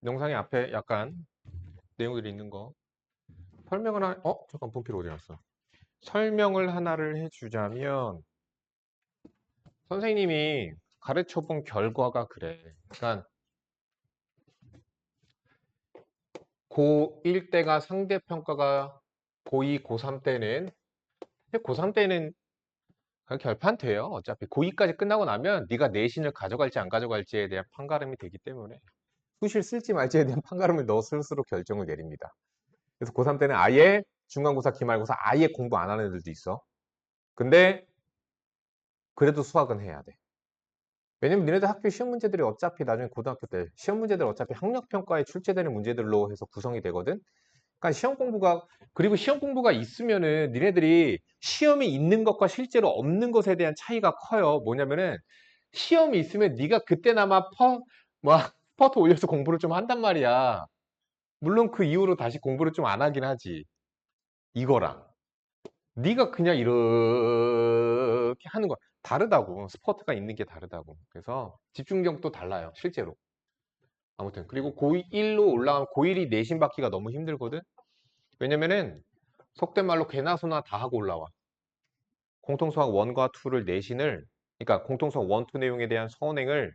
영상의 앞에 약간 내용들이 있는 거 설명을 잠깐 분필 어디 갔어? 설명을 하나를 해주자면 선생님이 가르쳐본 결과가 그래. 그러니까 고1 때가 상대평가가 고2, 고3 때는 고3 때는 결판돼요. 어차피 고2까지 끝나고 나면 네가 내신을 가져갈지 안 가져갈지에 대한 판가름이 되기 때문에 수시를 쓸지 말지에 대한 판가름을 너 스스로 결정을 내립니다. 그래서 고3 때는 아예 중간고사, 기말고사 아예 공부 안 하는 애들도 있어. 근데 그래도 수학은 해야 돼. 왜냐면 니네들 학교 시험 문제들이 어차피 나중에 고등학교 때 시험 문제들 어차피 학력평가에 출제되는 문제들로 해서 구성이 되거든. 그러니까 그리고 시험 공부가 있으면은 니네들이 시험이 있는 것과 실제로 없는 것에 대한 차이가 커요. 뭐냐면은 시험이 있으면 네가 그때나마 스퍼트 올려서 공부를 좀 한단 말이야. 물론 그 이후로 다시 공부를 좀 안 하긴 하지. 이거랑 네가 그냥 이렇게 하는 거 다르다고. 스포츠가 있는 게 다르다고. 그래서 집중력도 달라요, 실제로. 아무튼 그리고 고1로 올라가면 고1이 내신 받기가 너무 힘들거든. 왜냐면은 속된 말로 개나 소나 다 하고 올라와. 공통수학 1과 2를 내신을, 그러니까 공통수학 1, 2 내용에 대한 선행을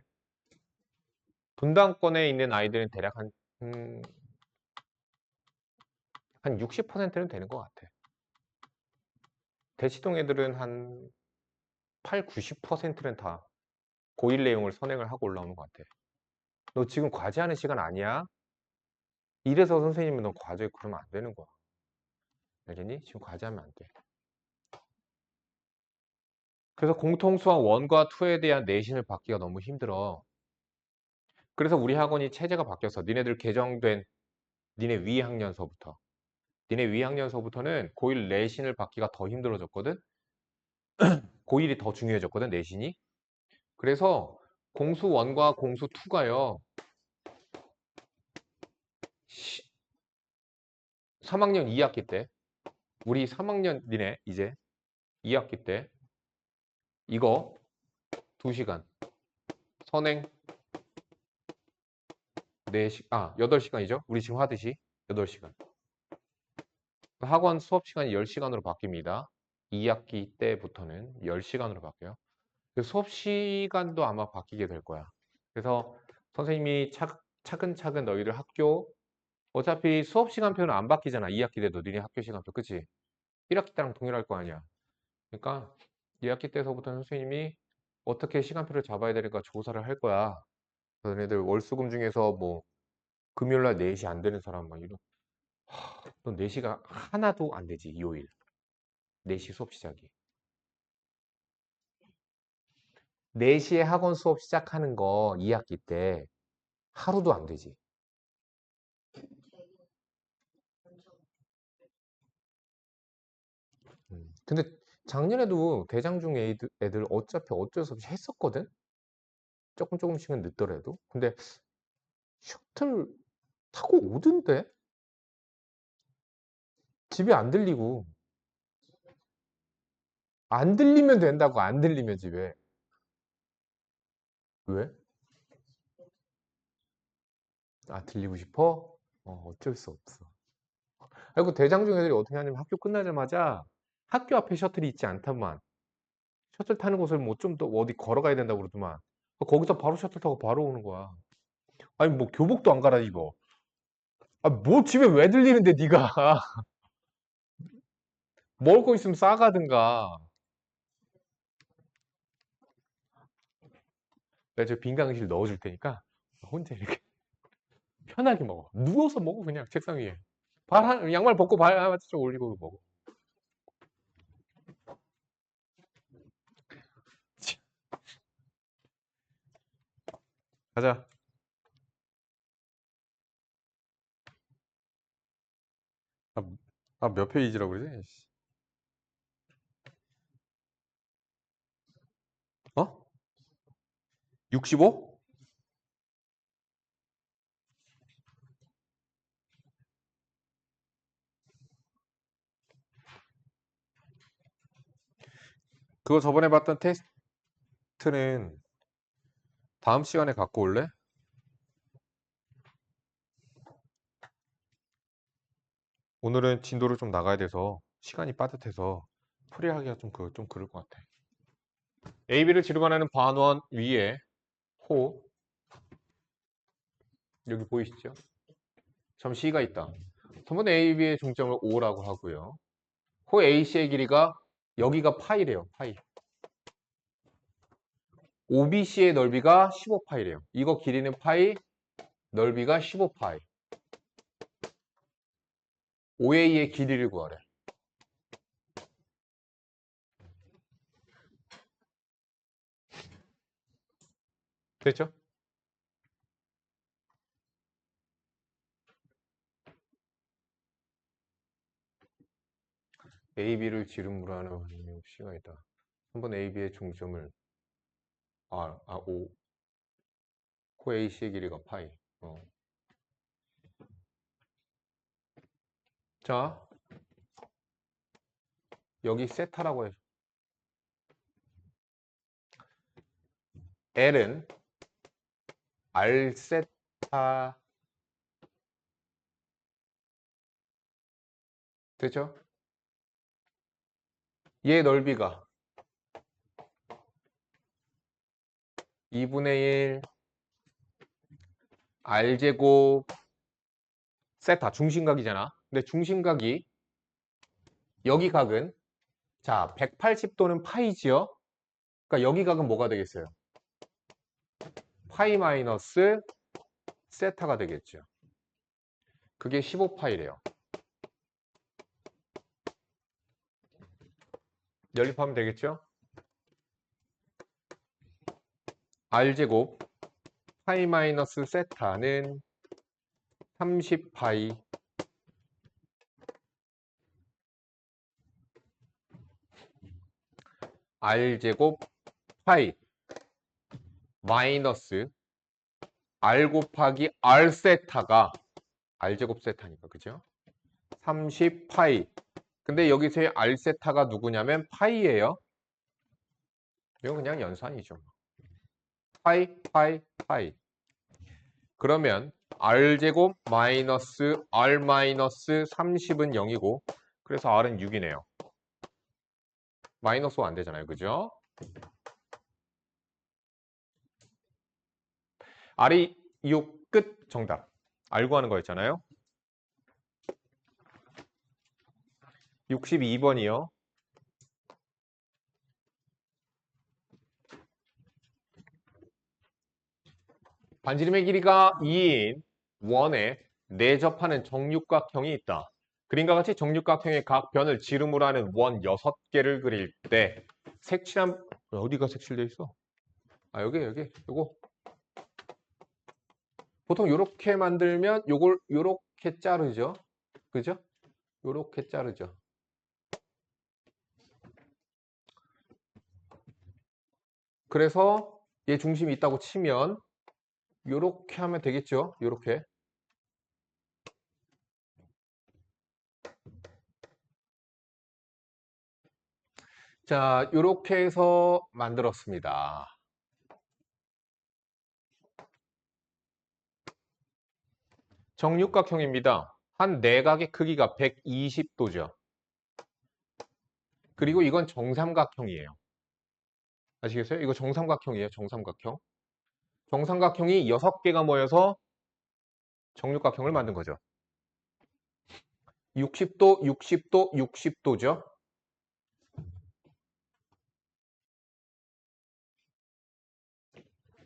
분당권에 있는 아이들은 대략 음, 한 60%는 되는 것 같아. 대치동 애들은 한 8, 90%는 다 고1 내용을 선행을 하고 올라오는 것 같아. 너 지금 과제하는 시간 아니야? 이래서 선생님은 너 과제 그러면 안 되는 거야. 알겠니? 지금 과제하면 안 돼. 그래서 공통수학 1과 2에 대한 내신을 받기가 너무 힘들어. 그래서 우리 학원이 체제가 바뀌었어. 니네 위학년서부터. 니네 위학년서부터는 고1 내신을 받기가 더 힘들어졌거든? 고1이 더 중요해졌거든, 내신이. 그래서 공수 1과 공수 2가요. 3학년 2학기 때, 우리 3학년 니네 이제 2학기 때 이거 2시간 선행 8시간이죠? 우리 지금 하듯이 8시간. 학원 수업 시간이 10시간으로 바뀝니다. 2학기 때부터는 10시간으로 바뀌어요. 수업 시간도 아마 바뀌게 될 거야. 그래서 선생님이 차근차근 너희들 학교 어차피 수업 시간표는 안 바뀌잖아. 2학기 때도 니네 학교 시간표. 그치? 1학기 때랑 동일할 거 아니야. 그러니까 2학기 때서부터는 선생님이 어떻게 시간표를 잡아야 되니까 조사를 할 거야. 너네들 월수금 중에서 뭐 금요일날 4시 안 되는 사람 막 이런 넌 4시가 하나도 안 되지. 일요일 4시 수업 시작이 4시에 학원 수업 시작하는 거 2학기 때 하루도 안 되지. 근데 작년에도 대장중 애들 어차피 어쩔 수 없이 했었거든. 조금씩은 늦더라도. 근데 셔틀 타고 오던데 집에 안 들리고 안 들리면 된다고. 안 들리면 집에. 왜? 들리고 싶어? 어쩔 수 없어. 그리고 대장중 애들이 어떻게 하냐면 학교 끝나자마자 학교 앞에 셔틀이 있지 않다만 셔틀 타는 곳을 뭐 좀 더 어디 걸어가야 된다고 그러더만 거기서 바로 셔틀 타고 바로 오는 거야. 아니 뭐 교복도 안 갈아입어. 뭐 집에 왜 들리는데 네가 먹을 거 있으면 싸가든가. 내가 저 빈강실 넣어줄 테니까 혼자 이렇게 편하게 먹어. 누워서 먹어 그냥 책상 위에. 양말 벗고 발 하나 쭉 올리고 먹어. 가자. 몇 페이지라고 그러지? 65? 그거 저번에 봤던 테스트는 다음 시간에 갖고 올래? 오늘은 진도를 좀 나가야 돼서 시간이 빠듯해서 풀이하기가 좀 그럴 것 같아. AB를 지르관하는 반원 위에 호, 여기 보이시죠? 점 C가 있다. 전번 AB의 중점을 5라고 하고요. 호 AC의 길이가 여기가 파이래요. 파이. OBC의 넓이가 15파이래요. 이거 길이는 파이, 넓이가 15파이. OA의 길이를 구하래. 됐죠? AB를 지름으로 하는 방향 C가 있다. 한번 AB의 중점을 O. 코 AC의 길이가 파이. 자, 여기 세타라고 해줘. L은 R 세타 됐죠? 얘 넓이가 2분의 1 R제곱 세타 중심각이잖아. 근데 중심각이 여기 각은 자 180도는 파이지요. 그러니까 여기 각은 뭐가 되겠어요? 파이 마이너스 세타가 되겠죠. 그게 15파이래요. 연립하면 되겠죠? R제곱 파이 마이너스 세타는 30파이 R제곱 파이 마이너스 R 곱하기 R 세타가 R제곱 세타니까 그죠? 30파이. 근데 여기서의 R 세타가 누구냐면 파이예요. 이거 그냥 연산이죠. 파이, 파이, 파이. 그러면 R제곱 마이너스 R 마이너스 30은 0이고 그래서 R은 6이네요. 마이너스 5 안 되잖아요. 그죠? R이 6 끝 정답. 알고 하는 거였잖아요. 62번이요. 반지름의 길이가 2인 원에 내접하는 정육각형이 있다. 그림과 같이 정육각형의 각 변을 지름으로 하는 원 6개를 그릴 때 색칠한 어디가 색칠돼 있어? 아 여기 요거 보통 요렇게 만들면 요걸 요렇게 자르죠. 그죠? 요렇게 자르죠. 그래서 얘 중심이 있다고 치면 요렇게 하면 되겠죠. 요렇게. 자, 요렇게 해서 만들었습니다. 정육각형입니다. 한 내각의 크기가 120도죠. 그리고 이건 정삼각형이에요. 아시겠어요? 이거 정삼각형이에요. 정삼각형. 정삼각형이 6개가 모여서 정육각형을 만든 거죠. 60도, 60도, 60도죠.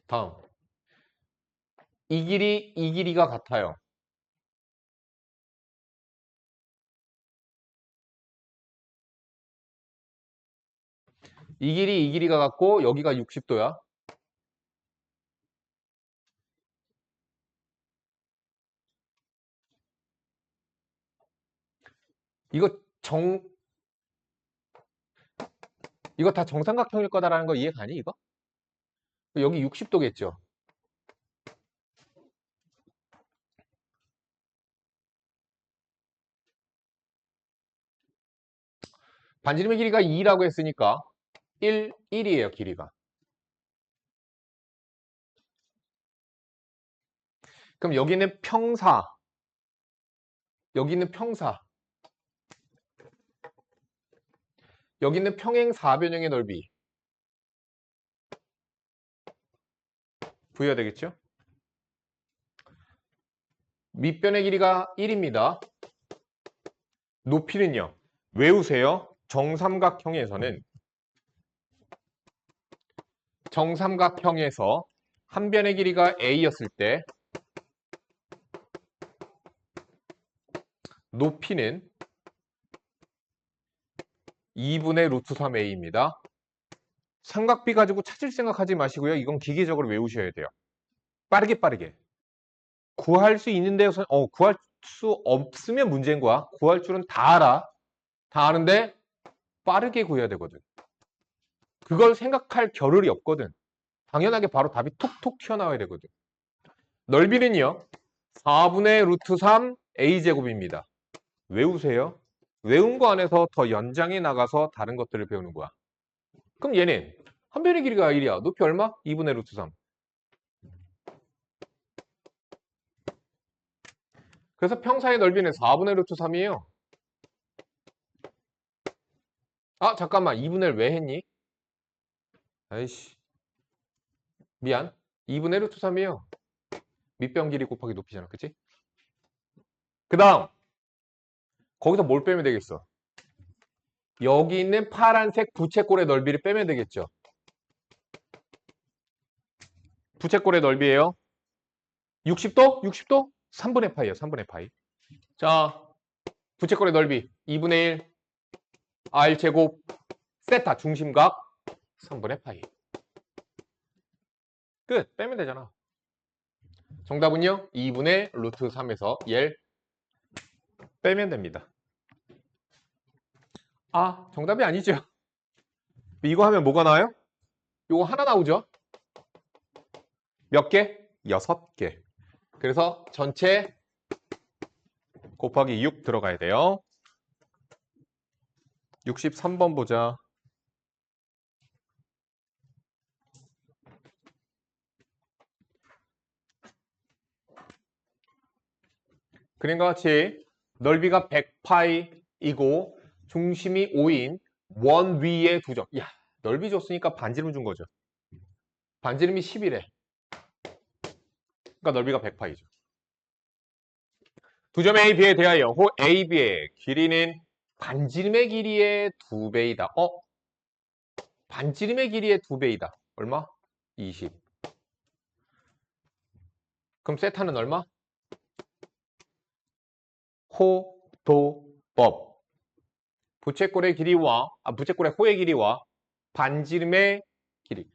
다음. 이 길이가 같아요. 이 길이가 같고 여기가 60도야. 이거 이거 다 정삼각형일 거다라는 거 이해 가니 이거? 여기 60도겠죠. 반지름의 길이가 2라고 했으니까 1이에요, 길이가. 그럼 여기는 평사. 여기는 평사. 여기 있는 평행 4변형의 넓이 구해야 되겠죠? 밑변의 길이가 1입니다. 높이는요. 외우세요. 정삼각형에서 한 변의 길이가 a였을 때 높이는 2분의 루트 3a입니다. 삼각비 가지고 찾을 생각하지 마시고요. 이건 기계적으로 외우셔야 돼요. 빠르게. 구할 수 있는데 구할 수 없으면 문제인 거야. 구할 줄은 다 알아. 다 아는데 빠르게 구해야 되거든. 그걸 생각할 겨를이 없거든. 당연하게 바로 답이 톡톡 튀어나와야 되거든. 넓이는요. 4분의 루트 3 a제곱입니다. 외우세요. 외운 거 안에서 더 연장해 나가서 다른 것들을 배우는 거야. 그럼 얘는 한 변의 길이가 1이야. 높이 얼마? 2분의 루트 3. 그래서 평사의 넓이는 4분의 루트 3이에요. 아, 잠깐만. 2분의 1 왜 했니? 아이씨. 미안. 2분의 루트 3이에요. 밑변 길이 곱하기 높이잖아. 그치? 그 다음. 거기서 뭘 빼면 되겠어? 여기 있는 파란색 부채꼴의 넓이를 빼면 되겠죠. 부채꼴의 넓이에요. 60도? 60도? 3분의 파이에요. 3분의 파이. 자, 부채꼴의 넓이 2분의 1 r제곱 세타 중심각 3분의 파이. 끝. 빼면 되잖아. 정답은요. 2분의 루트 3에서 얘를 빼면 됩니다. 아, 정답이 아니죠. 이거 하면 뭐가 나와요? 이거 하나 나오죠? 몇 개? 6개. 그래서 전체 곱하기 6 들어가야 돼요. 63번 보자. 그림과 같이 넓이가 100파이이고 중심이 5인 원 위에 두 점. 야, 넓이 줬으니까 반지름 준 거죠. 반지름이 10이래. 그러니까 넓이가 100파이죠. 두 점 A, B에 대하여 호 A, B의 길이는 반지름의 길이의 2배이다. 반지름의 길이의 2배이다. 얼마? 20. 그럼 세타는 얼마? 호도법. 부채꼴의 호의 길이와 반지름의 길이.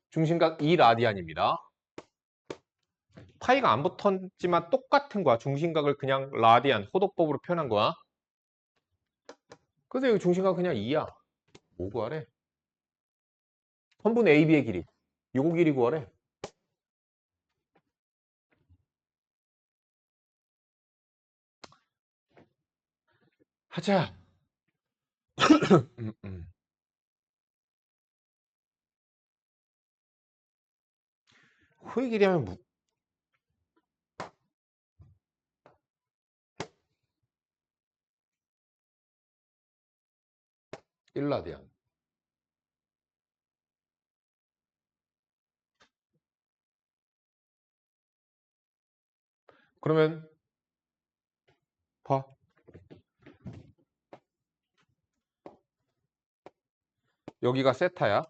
중심각 2라디안입니다. 파이가 안 붙었지만 똑같은 거야. 중심각을 그냥 라디안, 호도법으로 표현한 거야. 그래서 여기 중심각 그냥 2야. 뭐 구하래? 선분 AB의 길이. 요거 길이 구하래. 하자. 호의 길이 하면 1라디안. 그러면 봐. 여기가 세타야.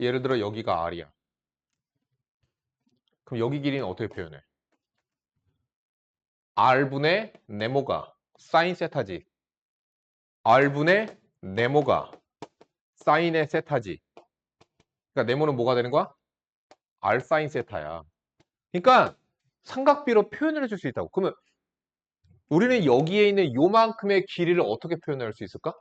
예를 들어 여기가 R이야. 그럼 여기 길이는 어떻게 표현해? R분의 네모가 사인 세타지. R분의 네모가 사인의 세타지. 그러니까 네모는 뭐가 되는 거야? R 사인 세타야. 그러니까 삼각비로 표현을 해줄 수 있다고. 그러면 우리는 여기에 있는 요만큼의 길이를 어떻게 표현할 수 있을까?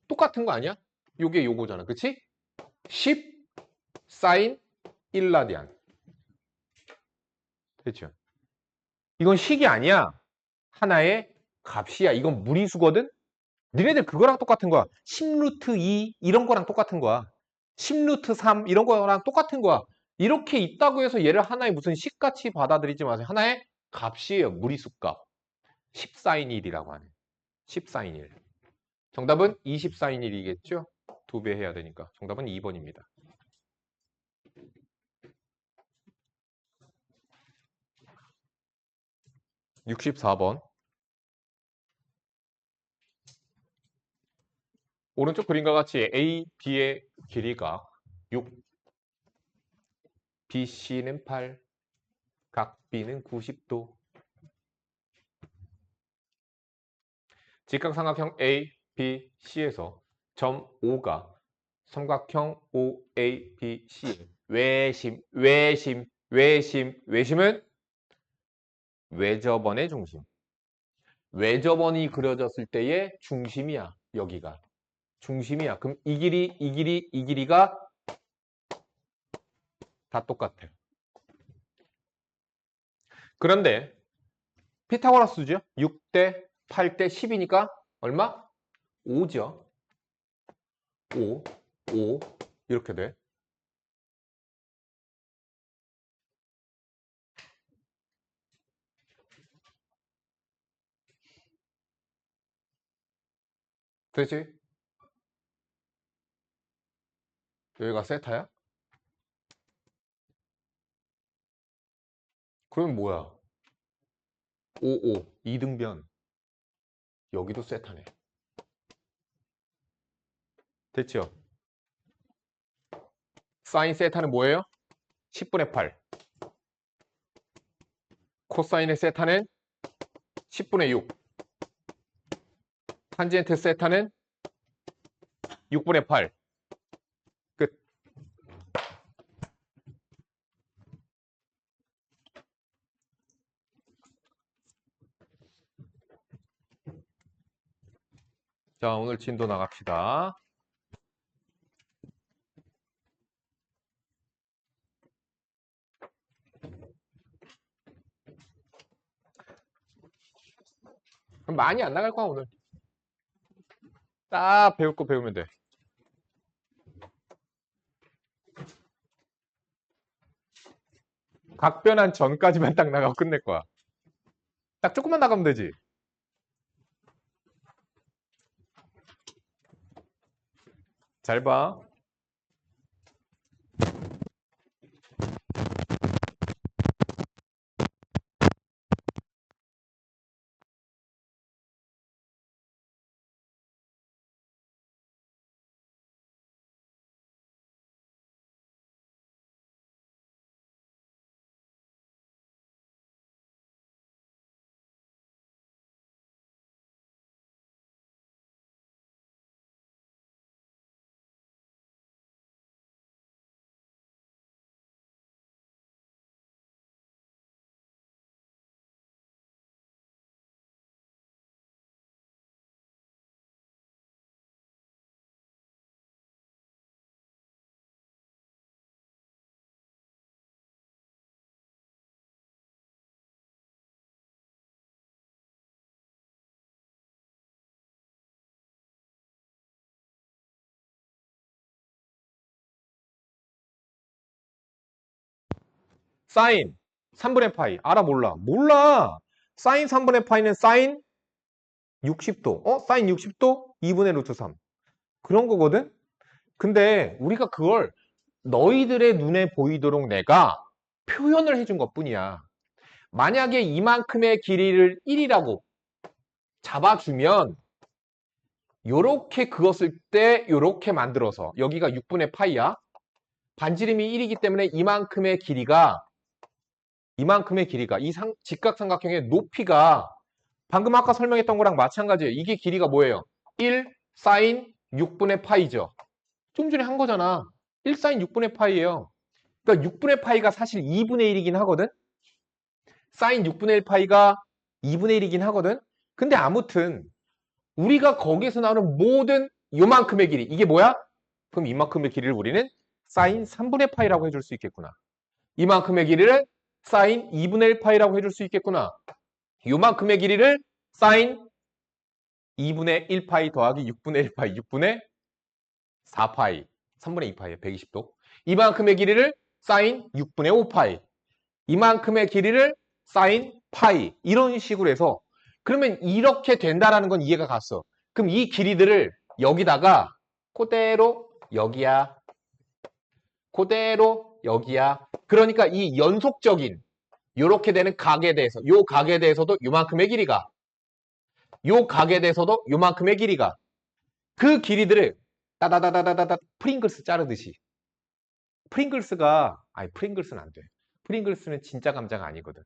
똑같은 거 아니야? 요게 요거잖아. 그치? 10 사인 1라디안. 됐죠? 이건 식이 아니야. 하나의 값이야. 이건 무리수거든? 니네들 그거랑 똑같은 거야. 10루트 2 이런 거랑 똑같은 거야. 10루트 3 이런 거랑 똑같은 거야. 이렇게 있다고 해서 얘를 하나의 무슨 식같이 받아들이지 마세요. 하나의 값이에요. 무리수 값. 10사인 1이라고 하네. 10사인 1. 정답은 24인 1이겠죠? 2배 해야 되니까. 정답은 2번입니다. 64번. 오른쪽 그림과 같이 A, B의 길이가 6, BC는 8, 각 B는 90도. 직각삼각형 A, B, C에서 점 O가 삼각형 OABC의 외심은 외접원의 중심. 외접원이 그려졌을 때의 중심이야. 여기가. 중심이야. 그럼 이 길이가 다 똑같아. 그런데 피타고라스죠. 6대 8대 10이니까 얼마? 5죠. 5 이렇게 돼. 되지? 여기가 세타야? 그러면 뭐야? 2등변. 여기도 세타네. 됐죠? 사인 세타는 뭐예요? 10분의 8. 코사인의 세타는 10분의 6. 탄젠트 세타는 6분의 8. 끝. 자, 오늘 진도 나갑시다. 그럼 많이 안 나갈 거야, 오늘. 딱 배울 거 배우면 돼. 각변한 전까지만 딱 나가고 끝낼 거야. 딱 조금만 나가면 되지. 잘 봐. 사인 3분의 파이. 알아 몰라? 몰라. 사인 3분의 파이는 사인 60도. 사인 60도? 2분의 루트 3. 그런 거거든? 근데 우리가 그걸 너희들의 눈에 보이도록 내가 표현을 해준 것 뿐이야. 만약에 이만큼의 길이를 1이라고 잡아주면 요렇게 그었을 때 요렇게 만들어서 여기가 6분의 파이야. 반지름이 1이기 때문에 이만큼의 길이가 이 직각삼각형의 높이가 방금 아까 설명했던 거랑 마찬가지예요. 이게 길이가 뭐예요? 1 사인 6분의 파이죠. 좀 전에 한 거잖아. 1 사인 6분의 파이예요. 그러니까 6분의 파이가 사실 2분의 1이긴 하거든. 사인 6분의 1 파이가 2분의 1이긴 하거든. 근데 아무튼 우리가 거기에서 나오는 모든 요만큼의 길이 이게 뭐야? 그럼 이만큼의 길이를 우리는 사인 3분의 파이라고 해줄 수 있겠구나. 이만큼의 길이를 사인 2분의 1 파이라고 해줄 수 있겠구나. 요만큼의 길이를 사인 2분의 1 파이 더하기 6분의 1 파이, 6분의 4 파이, 3분의 2 파이에 120도. 이만큼의 길이를 사인 6분의 5 파이. 이만큼의 길이를 사인 파이. 이런 식으로 해서 그러면 이렇게 된다라는 건 이해가 갔어. 그럼 이 길이들을 여기다가 그대로 여기야. 그대로 여기야. 그러니까 이 연속적인 요렇게 되는 각에 대해서 요 각에 대해서도 요만큼의 길이가 요 각에 대해서도 요만큼의 길이가 그 길이들을 따다다다다다 프링글스 자르듯이 프링글스는 안 돼. 프링글스는 진짜 감자가 아니거든.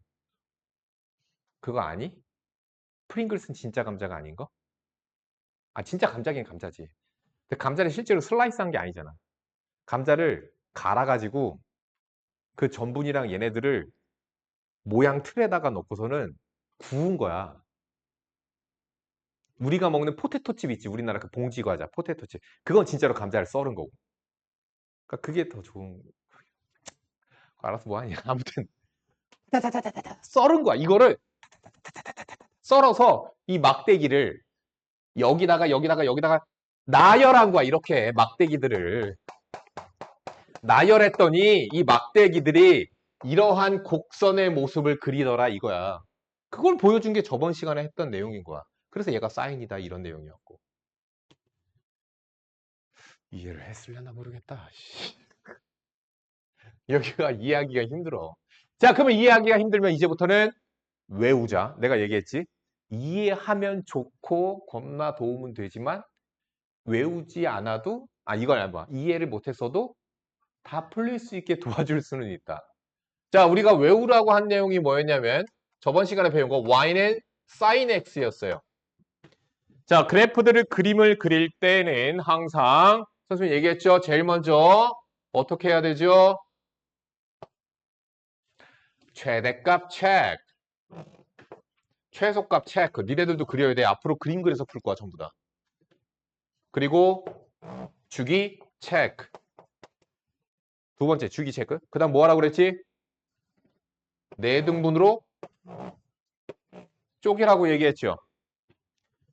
그거 아니? 프링글스는 진짜 감자가 아닌 거? 아 진짜 감자긴 감자지. 근데 감자를 실제로 슬라이스한 게 아니잖아. 감자를 갈아가지고 그 전분이랑 얘네들을 모양 틀에다가 넣고서는 구운 거야. 우리가 먹는 포테토칩 있지. 우리나라 그 봉지 과자 포테토칩. 그건 진짜로 감자를 썰은 거고. 그러니까 그게 더 좋은. 알아서 뭐 하냐. 아무튼 썰은 거야. 이거를 썰어서 이 막대기를 여기다가 나열한 거야. 이렇게 막대기들을 나열했더니 이 막대기들이 이러한 곡선의 모습을 그리더라 이거야. 그걸 보여준 게 저번 시간에 했던 내용인 거야. 그래서 얘가 사인이다 이런 내용이었고. 이해를 했으려나 모르겠다. 여기가 이해하기가 힘들어. 자, 그러면 이해하기가 힘들면 이제부터는 외우자. 내가 얘기했지. 이해하면 좋고 겁나 도움은 되지만 외우지 않아도 이건 아니야. 이해를 못했어도 다 풀릴 수 있게 도와줄 수는 있다. 자, 우리가 외우라고 한 내용이 뭐였냐면 저번 시간에 배운 거 y는 sin x였어요. 자, 그래프들을 그림을 그릴 때는 항상 선생님 얘기했죠. 제일 먼저 어떻게 해야 되죠? 최대값 체크, 최소값 체크. 니네들도 그려야 돼. 앞으로 그림 그려서 풀 거야, 전부 다. 그리고 주기 체크. 두 번째 주기 체크. 그 다음 뭐 하라고 그랬지? 네 등분으로 쪼개라고 얘기했죠.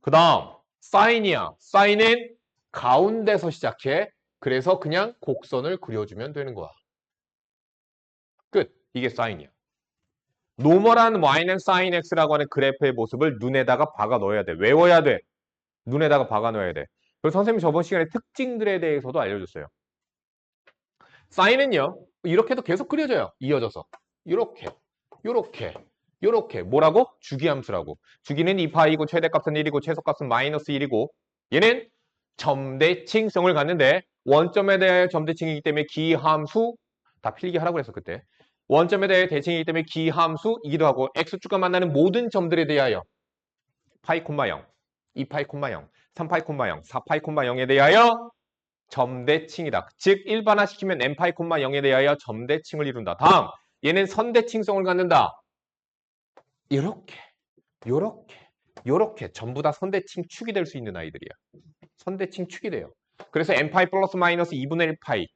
그 다음 사인이야. 사인은 가운데서 시작해. 그래서 그냥 곡선을 그려주면 되는 거야. 끝. 이게 사인이야. 노멀한 y는 sin x라고 하는 그래프의 모습을 눈에다가 박아 넣어야 돼. 외워야 돼. 눈에다가 박아 넣어야 돼. 그래서 선생님이 저번 시간에 특징들에 대해서도 알려줬어요. 사인은요. 이렇게도 계속 그려져요. 이어져서. 이렇게. 요렇게. 요렇게. 뭐라고? 주기함수라고. 주기는 2파이고 최대값은 1이고 최소값은 마이너스 1이고 얘는 점대칭성을 갖는데 원점에 대해 점대칭이기 때문에 기함수 다 필기 하라고 했어 그때. 원점에 대해 대칭이기 때문에 기함수이기도 하고 x축과 만나는 모든 점들에 대하여 파이, 0, 2파이, 0, 3파이, 0, 4파이, 0에 대하여 점대칭이다. 즉 일반화시키면 n파이, 0에 대하여 점대칭을 이룬다. 다음 얘는 선대칭성을 갖는다. 이렇게 요렇게 요렇게 전부 다 선대칭 축이 될 수 있는 아이들이야. 선대칭 축이 돼요. 그래서 n파이 플러스 마이너스 2분의 1파이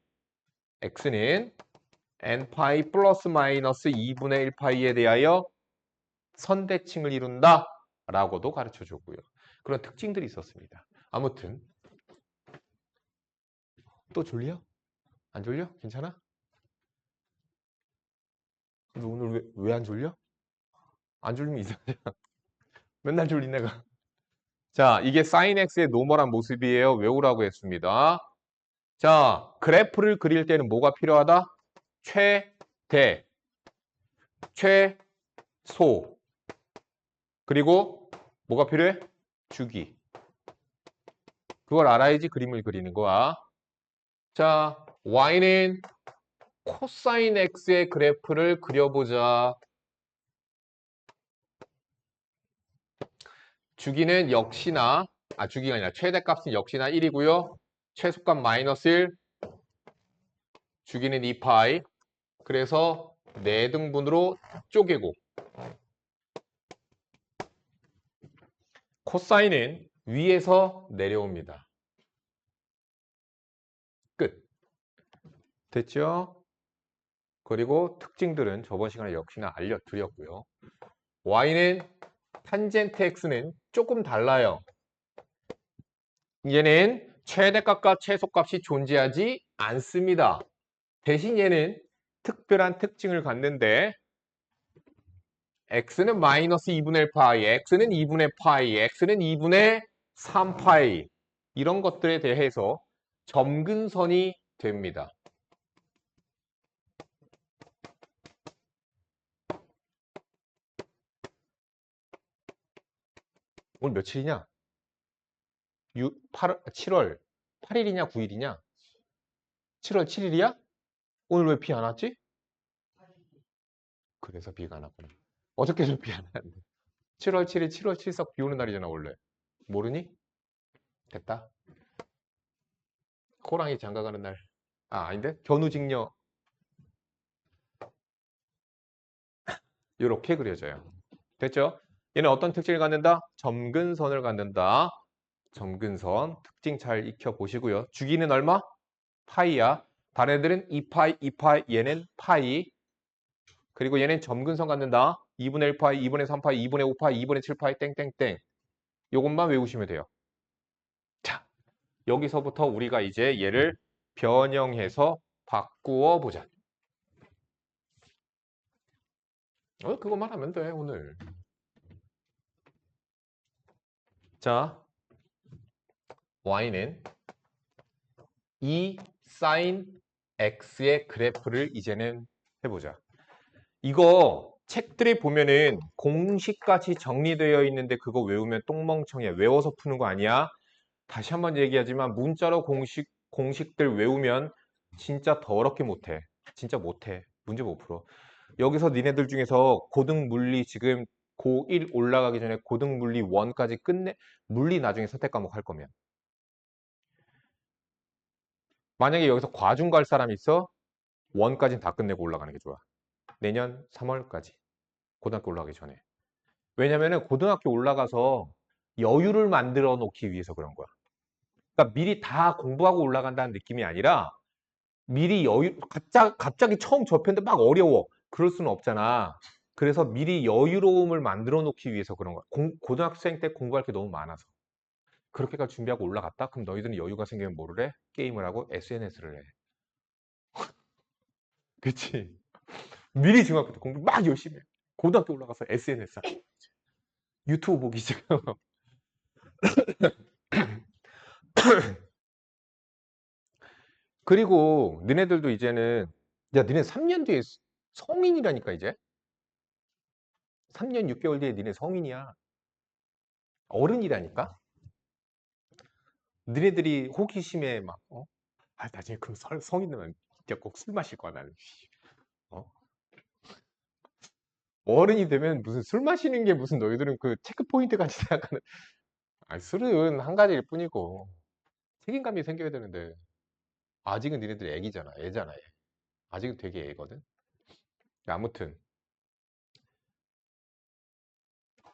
x는 n파이 플러스 마이너스 2분의 1파이에 대하여 선대칭을 이룬다 라고도 가르쳐 줬고요. 그런 특징들이 있었습니다. 아무튼 또 졸려? 안 졸려? 괜찮아? 너 오늘 왜 안 졸려? 안 졸리면 이상하잖아. 맨날 졸린 내가. 자, 이게 sin x의 노멀한 모습이에요. 외우라고 했습니다. 자, 그래프를 그릴 때는 뭐가 필요하다? 최대, 최소, 그리고 뭐가 필요해? 주기. 그걸 알아야지 그림을 그리는 거야. 자, y는 코사인 x의 그래프를 그려보자. 주기는 역시나, 주기가 아니라 최대값은 역시나 1이고요. 최소값 마이너스 1, 주기는 2파이. 그래서 4등분으로 쪼개고 코사인은 위에서 내려옵니다. 끝. 됐죠? 그리고 특징들은 저번 시간에 역시나 알려드렸고요. y는 탄젠트 x는 조금 달라요. 얘는 최대값과 최소값이 존재하지 않습니다. 대신 얘는 특별한 특징을 갖는데 x는 마이너스 2분의 1파이, x는 2분의 파이, x는 2분의 3파이 이런 것들에 대해서 점근선이 됩니다. 오늘 며칠이냐? 7월 8일이냐 9일이냐? 7월 7일이야? 오늘 왜 비 안 왔지? 그래서 비가 안 왔구나. 어저께도 비 안 왔는데. 7월 7일 7월 7석 비 오는 날이잖아 원래. 모르니? 됐다. 호랑이 장가가는 날. 아 아닌데? 견우직녀 이렇게 그려져요. 됐죠? 얘는 어떤 특징을 갖는다? 점근선을 갖는다. 점근선 특징 잘 익혀보시고요. 주기는 얼마? 파이야. 다른 애들은 2파이, 2파이, 얘는 파이. 그리고 얘는 점근선 갖는다. 2분의 1파이, 2분의 3파이, 2분의 5파이, 2분의 7파이, 땡땡땡. 요것만 외우시면 돼요. 자, 여기서부터 우리가 이제 얘를 변형해서 바꾸어 보자. 그것만 하면 돼, 오늘. 자, y는 이 sin x의 그래프를 이제는 해보자. 이거 책들에 보면은 공식까지 정리되어 있는데 그거 외우면 똥멍청이야. 외워서 푸는 거 아니야. 다시 한번 얘기하지만 문자로 공식들 외우면 진짜 더럽게 못해. 진짜 못해. 문제 못 풀어. 여기서 니네들 중에서 고등물리 지금 고1 올라가기 전에 고등물리 1까지 끝내 물리 나중에 선택 과목 할 거면 만약에 여기서 과중 갈 사람이 있어 1까지는 다 끝내고 올라가는 게 좋아. 내년 3월까지 고등학교 올라가기 전에. 왜냐면은 고등학교 올라가서 여유를 만들어 놓기 위해서 그런 거야. 그러니까 미리 다 공부하고 올라간다는 느낌이 아니라 미리 갑자기 처음 접했는데 막 어려워. 그럴 수는 없잖아. 그래서 미리 여유로움을 만들어 놓기 위해서 그런 거야. 고등학생 때 공부할 게 너무 많아서. 그렇게까지 준비하고 올라갔다? 그럼 너희들은 여유가 생기면 뭐를 해? 게임을 하고 SNS를 해. 그치? 미리 중학교 때 공부 막 열심히 해. 고등학교 올라가서 SNS 하고 유튜브 보기 시작하고 그리고 너네들도 이제는 야 너네 3년 뒤에 성인이라니까 이제 3년 6개월 뒤에 너네 성인이야. 어른이라니까. 너네들이 호기심에 막 나중에 그럼 성인 되면 진짜 꼭 술 마실 거야 나는. 어? 어른이 되면 무슨 술 마시는 게 무슨 너희들은 그 체크 포인트 같이 생각하는. 아니, 술은 한 가지일 뿐이고 책임감이 생겨야 되는데 아직은 니네들 애기잖아. 애잖아. 애. 아직은 되게 애거든. 아무튼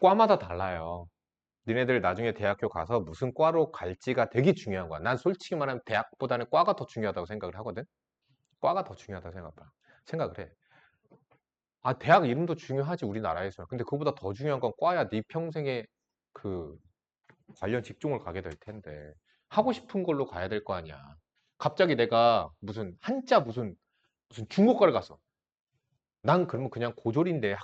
과마다 달라요. 니네들 나중에 대학교 가서 무슨 과로 갈지가 되게 중요한 거야. 난 솔직히 말하면 대학보다는 과가 더 중요하다고 생각을 하거든. 과가 더 중요하다고 생각을 해. 아, 대학 이름도 중요하지, 우리나라에서. 근데 그거보다 더 중요한 건 과야. 네 평생에 그 관련 직종을 가게 될 텐데. 하고 싶은 걸로 가야 될 거 아니야. 갑자기 내가 무슨 한자 무슨 중국과를 갔어. 난 그러면 그냥 고졸인데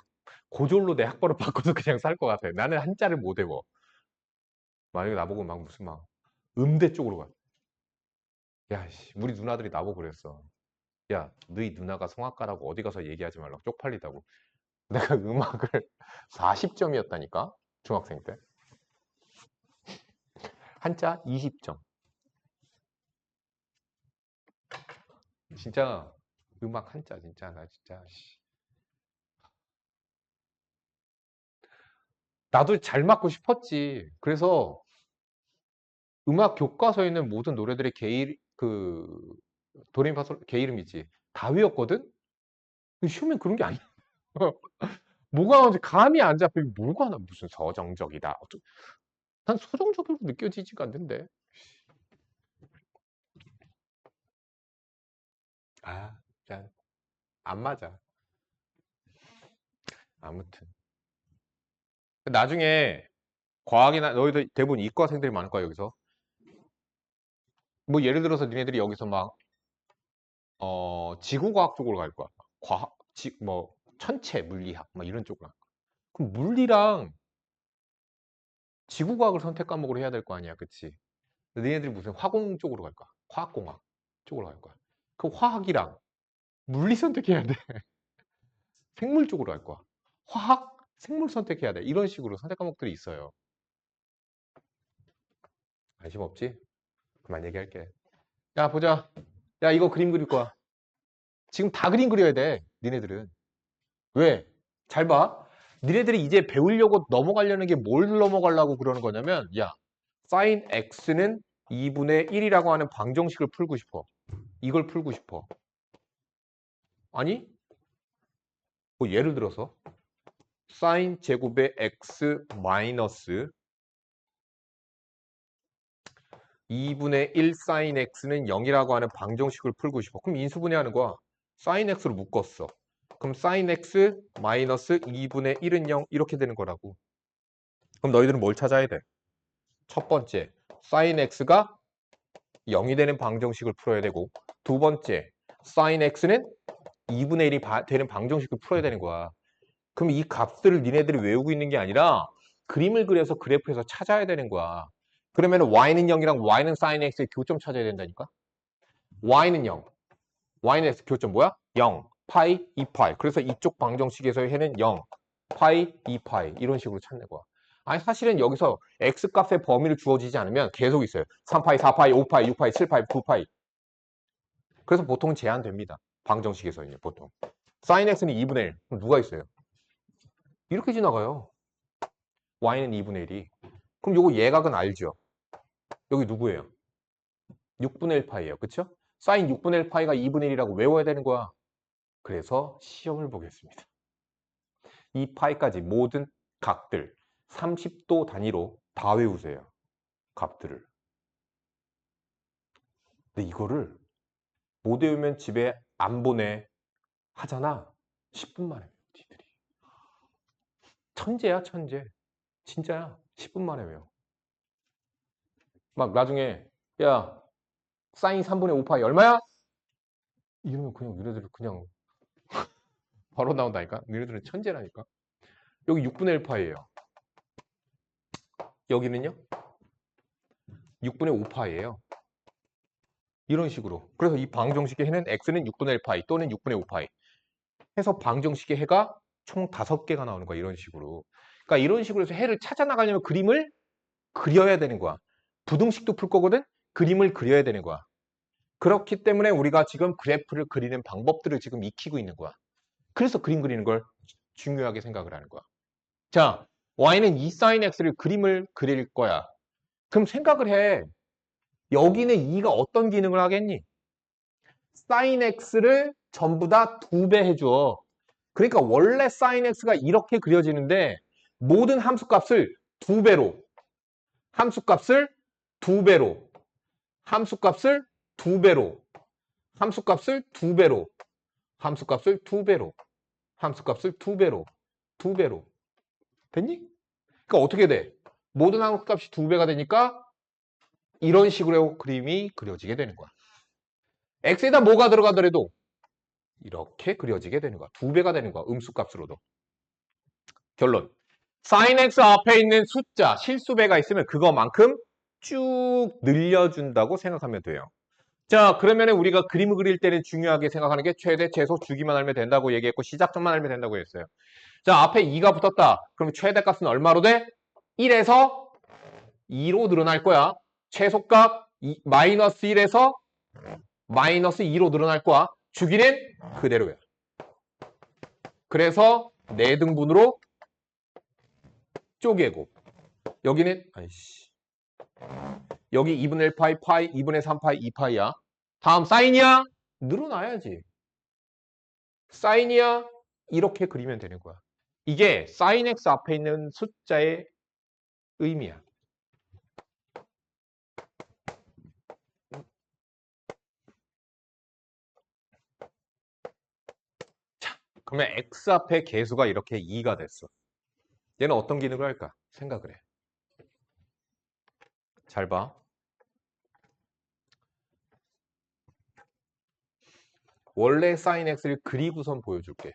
고졸로 내 학벌을 바꿔서 그냥 살 것 같아. 나는 한자를 못 외워. 만약에 나보고 막 무슨 막 음대 쪽으로 가. 야, 씨, 우리 누나들이 나보고 그랬어. 야, 너희 누나가 성악가라고 어디 가서 얘기하지 말라고 쪽팔리다고. 내가 음악을 40점이었다니까? 중학생 때. 한자 20점. 진짜 음악 한자 진짜 나 진짜 나도 잘 맞고 싶었지. 그래서 음악 교과서에 있는 모든 노래들의 도레미파솔 개 이름이지. 다 외웠거든? 시험엔 그런 게 아니야. 뭐가 감이 안 잡혀. 뭐가 나 무슨 서정적이다. 난 서정적으로 느껴지지가 않는데. 아, 진짜 안 맞아. 아무튼. 나중에 과학이나 너희들 대부분 이과생들이 많을 거야 여기서. 뭐 예를 들어서 니네들이 여기서 막 지구과학 쪽으로 갈 거야. 뭐 천체 물리학 막 이런 쪽으로. 그럼 물리랑 지구과학을 선택 과목으로 해야 될 거 아니야, 그치? 너희들이 무슨 화공 쪽으로 갈 거야? 화학공학 쪽으로 갈 거야. 그 화학이랑 물리 선택해야 돼. 생물 쪽으로 갈 거야. 화학, 생물 선택해야 돼. 이런 식으로 선택 과목들이 있어요. 관심 없지? 그만 얘기할게. 야, 보자. 야, 이거 그림 그릴 거야. 지금 다 그림 그려야 돼, 니네들은. 왜? 잘 봐. 니네들이 이제 배우려고 넘어가려는 게 뭘 넘어가려고 그러는 거냐면, 야, sin x는 2분의 1이라고 하는 방정식을 풀고 싶어. 이걸 풀고 싶어. 아니, 뭐 예를 들어서 sin 제곱의 x 마이너스 2분의 1 sin x는 0이라고 하는 방정식을 풀고 싶어. 그럼 인수분해하는 거야. sin x로 묶었어. 그럼 sin x 마이너스 2분의 1은 0 이렇게 되는 거라고. 그럼 너희들은 뭘 찾아야 돼? 첫 번째, sin x가 0이 되는 방정식을 풀어야 되고, 두 번째, sin x는 2분의 1이 되는 방정식을 풀어야 되는 거야. 그럼 이 값들을 니네들이 외우고 있는 게 아니라 그림을 그려서 그래프에서 찾아야 되는 거야. 그러면 y는 0이랑 y는 sin x의 교점 찾아야 된다니까? y는 0, y는 x 교점 뭐야? 0, 파이, 2파이. 그래서 이쪽 방정식에서의 해는 0, 파이, 2파이 이런 식으로 찾는 거야. 아니 사실은 여기서 x값의 범위를 주어지지 않으면 계속 있어요. 3파이, 4파이, 5파이, 6파이, 7파이, 9파이. 그래서 보통 제한됩니다. 방정식에서는요, 보통. sin x는 2분의 1. 그럼 누가 있어요? 이렇게 지나가요. y는 2분의 1이. 그럼 요거 예각은 알죠? 여기 누구예요? 6분의 1파이예요. 그쵸? sin 6분의 1파이가 2분의 1이라고 외워야 되는 거야. 그래서 시험을 보겠습니다. 이 파이까지 모든 각들 30도 단위로 다 외우세요. 값들을. 근데 이거를 못 외우면 집에 안 보내 하잖아. 10분 만에 외워, 니들이. 천재야, 천재. 진짜야. 10분 만에 외워. 막 나중에 야, 사인 3분의 5파이 얼마야? 이러면 그냥 너네들 그냥 바로 나온다니까? 너네들은 천재라니까? 여기 6분의 1파이예요. 여기는요? 6분의 5파이예요. 이런 식으로. 그래서 이 방정식의 해는 x는 6분의 1파이 또는 6분의 5파이 해서 방정식의 해가 총 5개가 나오는 거야. 이런 식으로. 그러니까 이런 식으로 해서 해를 찾아 나가려면 그림을 그려야 되는 거야. 부등식도 풀 거거든? 그림을 그려야 되는 거야. 그렇기 때문에 우리가 지금 그래프를 그리는 방법들을 지금 익히고 있는 거야. 그래서 그림 그리는 걸 중요하게 생각을 하는 거야. 자, y는 2 sin x를 그림을 그릴 거야. 그럼 생각을 해. 여기는 2가 어떤 기능을 하겠니? sin x를 전부 다 2배 해줘. 그러니까 원래 sin x가 이렇게 그려지는데 모든 함수값을 2배로, 함수값을 2배로, 함수값을 2배로, 함수값을 2배로, 함수값을 2배로, 함수값을 2배로, 2배로. 됐니? 그러니까 어떻게 돼? 모든 함수값이 2배가 되니까 이런 식으로 그림이 그려지게 되는 거야. x에다 뭐가 들어가더라도 이렇게 그려지게 되는 거야. 2배가 되는 거야. 음수값으로도. 결론. sin x 앞에 있는 숫자, 실수배가 있으면 그거만큼 쭉 늘려준다고 생각하면 돼요. 자, 그러면 우리가 그림을 그릴 때는 중요하게 생각하는 게 최대, 최소 주기만 알면 된다고 얘기했고 시작점만 알면 된다고 했어요. 자, 앞에 2가 붙었다. 그럼 최대값은 얼마로 돼? 1에서 2로 늘어날 거야. 최소값 마이너스 1에서 마이너스 2로 늘어날 거야. 주기는 그대로야. 그래서 4등분으로 쪼개고 여기는 아이씨 여기 2분의 1 파이 파이 2분의 3 파이 2파이야. 다음 사인이야? 늘어나야지. 사인이야? 이렇게 그리면 되는 거야. 이게 sin x 앞에 있는 숫자의 의미야. 자, 그러면 x 앞에 개수가 이렇게 2가 됐어. 얘는 어떤 기능을 할까? 생각을 해. 잘 봐. 원래 sin x를 그리고선 보여줄게.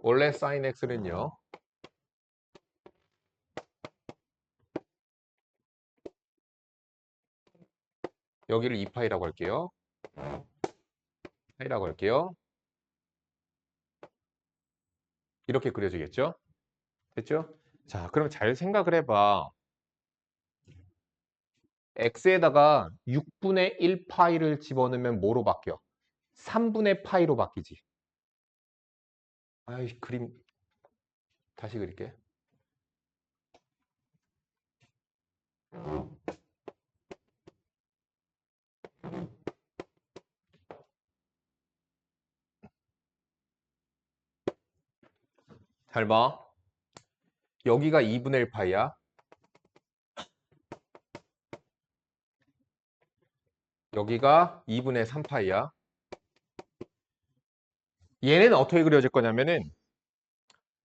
원래 sin x는요. 여기를 2파이라고 할게요. 파이라고 할게요. 이렇게 그려지겠죠? 됐죠? 자, 그럼 잘 생각을 해봐. x에다가 6분의 1 파이를 집어넣으면 뭐로 바뀌어? 3분의 파이로 바뀌지. 아이, 그림 다시 그릴게. 잘 봐. 여기가 2분의 1 파이야. 여기가 2분의 3 파이야. 얘는 어떻게 그려질 거냐면은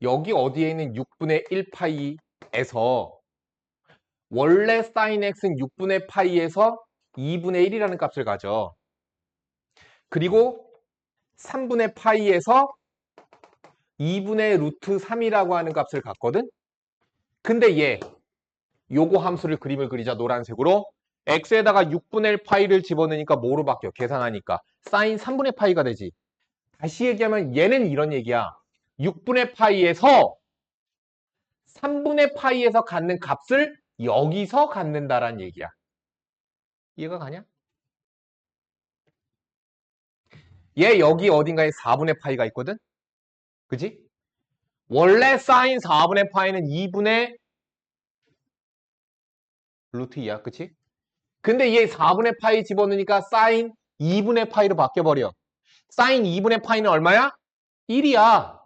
여기 어디에 있는 6분의 1 파이에서 원래 sin x는 6분의 파이에서 2분의 1이라는 값을 가져. 그리고 3분의 파이에서 2분의 루트 3이라고 하는 값을 갖거든? 근데 얘, 요거 함수를 그림을 그리자, 노란색으로. x에다가 6분의 1 파이를 집어넣으니까 뭐로 바뀌어? 계산하니까. sin 3분의 파이가 되지. 다시 얘기하면 얘는 이런 얘기야. 6분의 파이에서 3분의 파이에서 갖는 값을 여기서 갖는다라는 얘기야. 이해가 가냐? 얘 여기 어딘가에 4분의 파이가 있거든? 그지? 원래 사인 4분의 파이는 2분의 루트 2야. 그치? 근데 얘 4분의 파이 집어넣으니까 사인 2분의 파이로 바뀌어버려. 사인 2분의 파이는 얼마야? 1이야.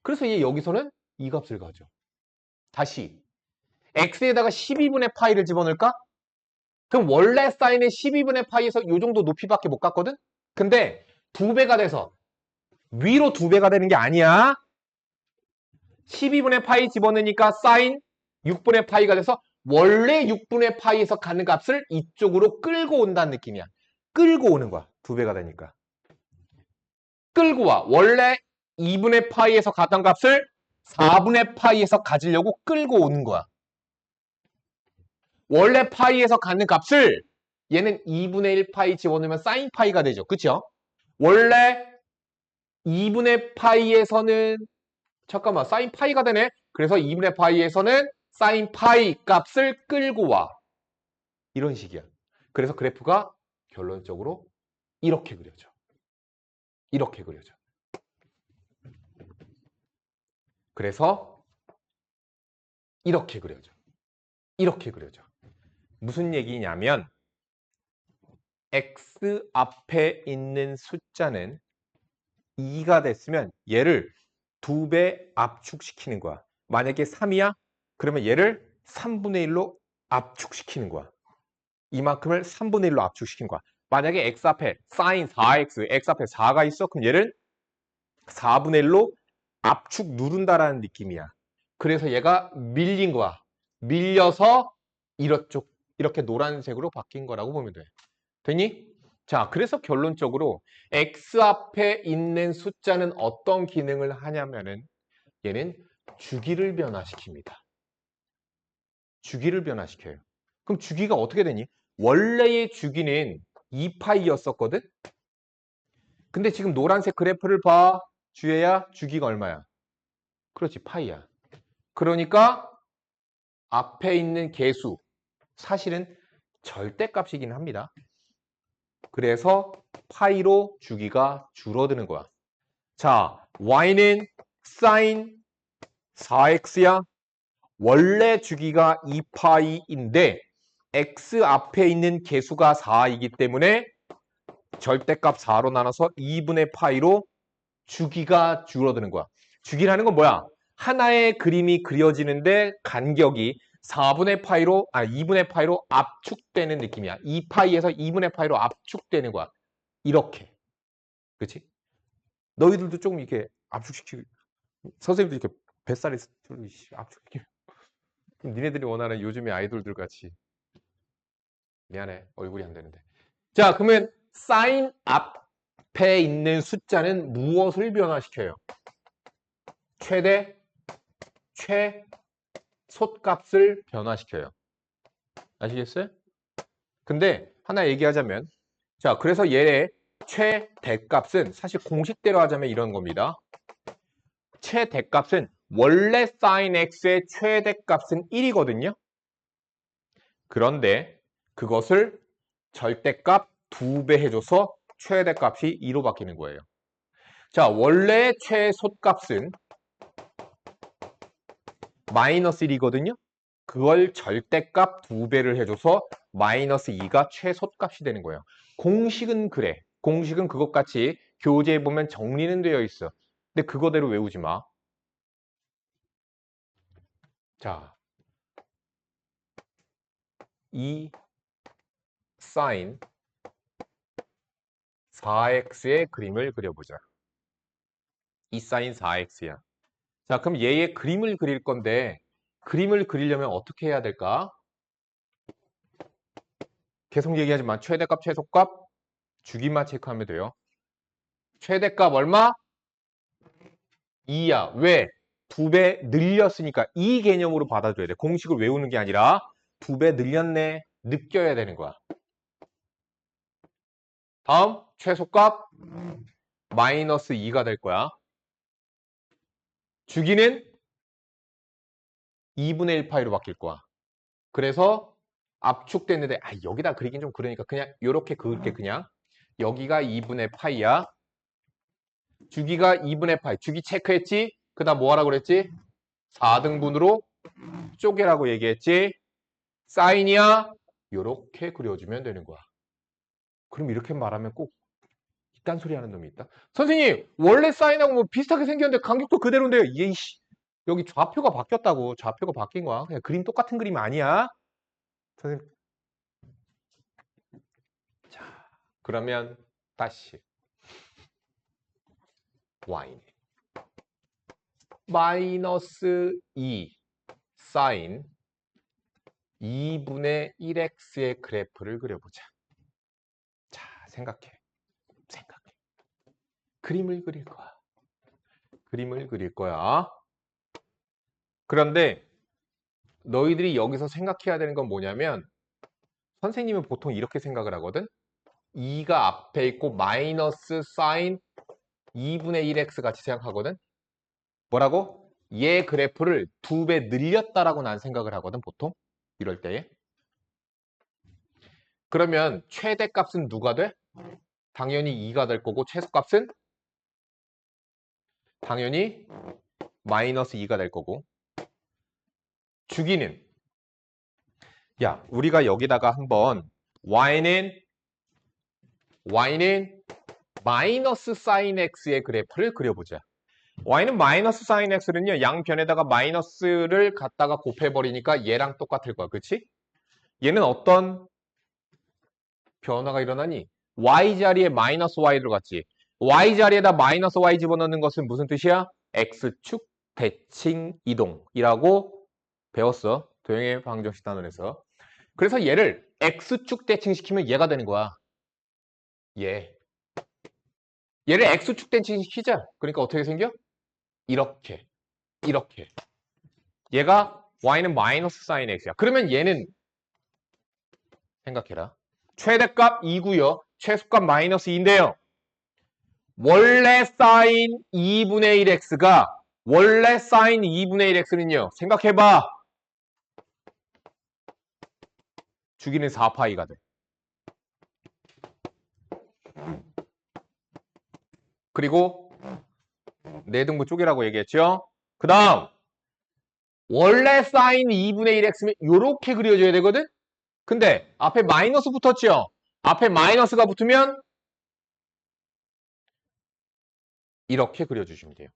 그래서 얘 여기서는 이 값을 가져. 다시 x에다가 12분의 파이를 집어넣을까? 그럼 원래 사인의 12분의 파이에서 이 정도 높이밖에 못 갔거든? 근데 2배가 돼서 위로 2배가 되는 게 아니야. 12분의 파이 집어넣으니까 사인 6분의 파이가 돼서 원래 6분의 파이에서 가는 값을 이쪽으로 끌고 온다는 느낌이야. 끌고 오는 거야. 2배가 되니까. 끌고 와. 원래 2분의 파이에서 갔던 값을 4분의 파이에서 가지려고 끌고 오는 거야. 원래 파이에서 갖는 값을 얘는 2분의 1 파이 집어넣으면 사인 파이가 되죠. 그쵸? 원래 2분의 파이에서는 잠깐만 사인 파이가 되네. 그래서 2분의 파이에서는 사인 파이 값을 끌고 와. 이런 식이야. 그래서 그래프가 결론적으로 이렇게 그려져. 이렇게 그려져. 그래서 이렇게 그려져. 이렇게 그려져. 무슨 얘기냐면 x 앞에 있는 숫자는 2가 됐으면 얘를 2배 압축시키는 거야. 만약에 3이야? 그러면 얘를 3분의 1로 압축시키는 거야. 이만큼을 3분의 1로 압축시킨 거야. 만약에 x 앞에 sin 4x, x 앞에 4가 있어? 그럼 얘를 4분의 1로 압축 누른다라는 느낌이야. 그래서 얘가 밀린 거야. 밀려서 이렇게 노란색으로 바뀐 거라고 보면 돼. 되니? 자, 그래서 결론적으로 x 앞에 있는 숫자는 어떤 기능을 하냐면은 얘는 주기를 변화시킵니다. 주기를 변화시켜요. 그럼 주기가 어떻게 되니? 원래의 주기는 2파이였었거든? 근데 지금 노란색 그래프를 봐. 주혜야, 주기가 얼마야? 그렇지, 파이야. 그러니까 앞에 있는 계수, 사실은 절대값이긴 합니다. 그래서 파이로 주기가 줄어드는 거야. 자, y는 sin 4x야. 원래 주기가 2파이인데 x 앞에 있는 계수가 4이기 때문에 절대값 4로 나눠서 2분의 파이로 주기가 줄어드는 거야. 주기라는 건 뭐야? 하나의 그림이 그려지는데 간격이 4분의 파이로, 2분의 파이로 압축되는 느낌이야. 2파이에서 2분의 파이로 압축되는 거야. 이렇게. 그치? 너희들도 조금 이렇게 압축시키고, 선생님도 이렇게 뱃살이 압축시키고. 니네들이 원하는 요즘의 아이돌들 같이. 미안해. 얼굴이 안 되는데. 자, 그러면 사인 앞에 있는 숫자는 무엇을 변화시켜요? 최대, 최, 솥값을 변화시켜요. 아시겠어요? 근데 하나 얘기하자면 자, 그래서 얘의 최대값은 사실 공식대로 하자면 이런 겁니다. 최대값은 원래 sin x의 최대값은 1이거든요. 그런데 그것을 절대값 2배 해줘서 최대값이 2로 바뀌는 거예요. 자, 원래 최소값은 마이너스 1이거든요. 그걸 절대값 2배를 해줘서 마이너스 2가 최소값이 되는 거예요. 공식은 그래. 공식은 그것같이 교재에 보면 정리는 되어 있어. 근데 그거대로 외우지 마. 자, 이 sin 4x의 그림을 그려보자. 이 sin 4x야. 자, 그럼 얘의 그림을 그릴 건데 그림을 그리려면 어떻게 해야 될까? 계속 얘기하지만 최대값, 최소값 주기만 체크하면 돼요. 최대값 얼마? 2야. 왜? 2배 늘렸으니까 이 개념으로 받아줘야 돼. 공식을 외우는 게 아니라 2배 늘렸네. 느껴야 되는 거야. 다음 최소값 마이너스 2가 될 거야. 주기는 2분의 1 파이로 바뀔 거야. 그래서 압축됐는데 여기다 그리긴 좀 그러니까 그냥 이렇게 그을게. 그냥 여기가 2분의 파이야. 주기가 2분의 파이. 주기 체크했지? 그 다음 뭐 하라고 그랬지? 4등분으로 쪼개라고 얘기했지? 사인이야? 이렇게 그려주면 되는 거야. 그럼 이렇게 말하면 꼭 이딴 소리 하는 놈이 있다. 선생님, 원래 사인하고 뭐 비슷하게 생겼는데 간격도 그대로인데요. 예이씨, 여기 좌표가 바뀌었다고. 좌표가 바뀐 거야. 그냥 그림 똑같은 그림 아니야. 선생님. 자, 그러면 다시 y는 마이너스 2 사인 2분의 1x의 그래프를 그려보자. 자, 생각해. 그림을 그릴 거야. 그림을 그릴 거야. 그런데 너희들이 여기서 생각해야 되는 건 뭐냐면 선생님은 보통 이렇게 생각을 하거든. 2가 앞에 있고 마이너스 사인 2분의 1x 같이 생각하거든. 뭐라고? 얘 그래프를 2배 늘렸다라고 난 생각을 하거든. 보통 이럴 때에. 그러면 최대값은 누가 돼? 당연히 2가 될 거고 최소값은 당연히 마이너스 2가 될 거고. 주기는 야, 우리가 여기다가 한번 y는 마이너스 사인 x의 그래프를 그려보자. y는 마이너스 사인 x는요, 양변에다가 마이너스를 갖다가 곱해버리니까 얘랑 똑같을 거야. 그치? 얘는 어떤 변화가 일어나니? y 자리에 마이너스 y 들어갔지. y 자리에다 마이너스 y 집어넣는 것은 무슨 뜻이야? x축 대칭 이동이라고 배웠어. 도형의 방정식 단원에서. 그래서 얘를 x축 대칭시키면 얘가 되는 거야. 얘를 x축 대칭시키자. 그러니까 어떻게 생겨? 이렇게. 얘가 y는 마이너스 사인 x야. 그러면 얘는 생각해라. 최대값 2고요. 최소값 마이너스 2인데요. 원래 사인 2분의 1x가 원래 사인 2분의 1x는요. 생각해봐. 주기는 4파이가 돼. 그리고 4등분 쪼개라고 얘기했죠. 그 다음 원래 사인 2분의 1x면 이렇게 그려줘야 되거든. 근데 앞에 마이너스 붙었죠. 앞에 마이너스가 붙으면 이렇게 그려주시면 돼요.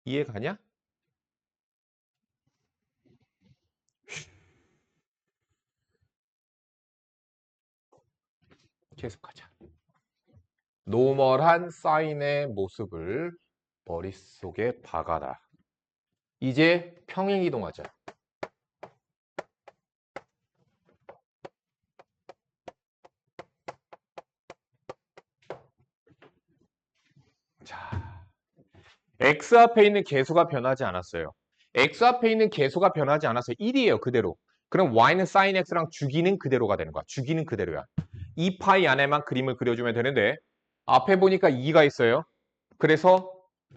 이해 가냐? 계속하자. 노멀한 사인의 모습을 머릿속에 박아라. 이제 평행이동하자. 자, x 앞에 있는 개수가 변하지 않았어요. x 앞에 있는 개수가 변하지 않았어요. 1이에요. 그대로. 그럼 y는 sin x랑 주기는 그대로가 되는 거야. 주기는 그대로야. 2파이 안에만 그림을 그려주면 되는데 앞에 보니까 2가 있어요. 그래서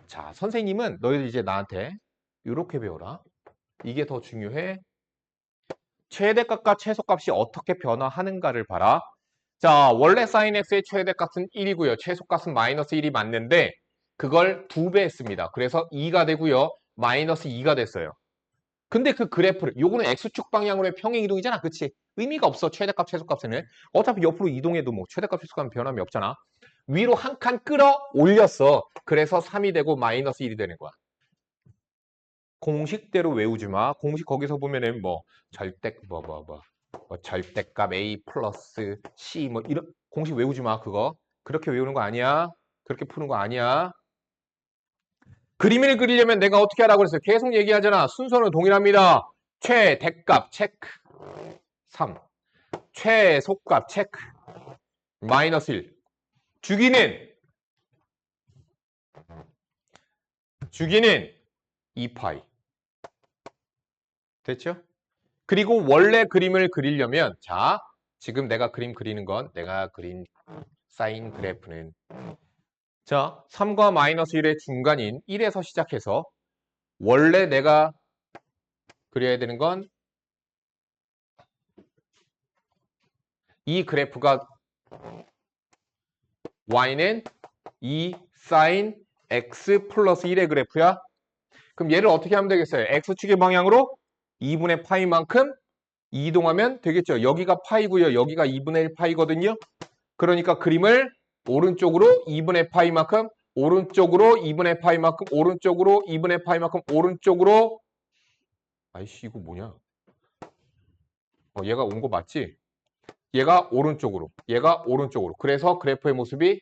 자, 선생님은 너희들 이제 나한테 이렇게 배워라. 이게 더 중요해. 최대값과 최소값이 어떻게 변화하는가를 봐라. 자, 원래 sin x의 최대값은 1이고요. 최소값은 마이너스 1이 맞는데 그걸 2배 했습니다. 그래서 2가 되고요. 마이너스 2가 됐어요. 근데 그 그래프를 요거는 x축 방향으로의 평행 이동이잖아. 그치? 의미가 없어. 최대값, 최소값에는. 어차피 옆으로 이동해도 뭐 최대값, 최소값은 변함이 없잖아. 위로 한 칸 끌어올렸어. 그래서 3이 되고 마이너스 1이 되는 거야. 공식대로 외우지 마. 공식 거기서 보면은 뭐 절대값 a 플러스 c 뭐 이런 공식 외우지 마. 그거 그렇게 외우는 거 아니야. 그렇게 푸는 거 아니야. 그림을 그리려면 내가 어떻게 하라고 그랬어요? 계속 얘기하잖아. 순서는 동일합니다. 최대값 체크 3 최소값 체크 마이너스 1 주기는 2파이 됐죠? 그리고 원래 그림을 그리려면 자 지금 내가 그림 그리는 건 내가 그린 사인 그래프는 자 3과 마이너스 1의 중간인 1에서 시작해서 원래 내가 그려야 되는 건 이 그래프가 y는 2 sin x 플러스 1의 그래프야. 그럼 얘를 어떻게 하면 되겠어요? x축의 방향으로 2분의 파이만큼 이동하면 되겠죠. 여기가 파이고요. 여기가 2분의 1 파이거든요. 그러니까 그림을 오른쪽으로 2분의 파이만큼 오른쪽으로 2분의 파이만큼 오른쪽으로 2분의 파이만큼 오른쪽으로 아이씨 이거 뭐냐? 얘가 온 거 맞지? 얘가 오른쪽으로 얘가 오른쪽으로 그래서 그래프의 모습이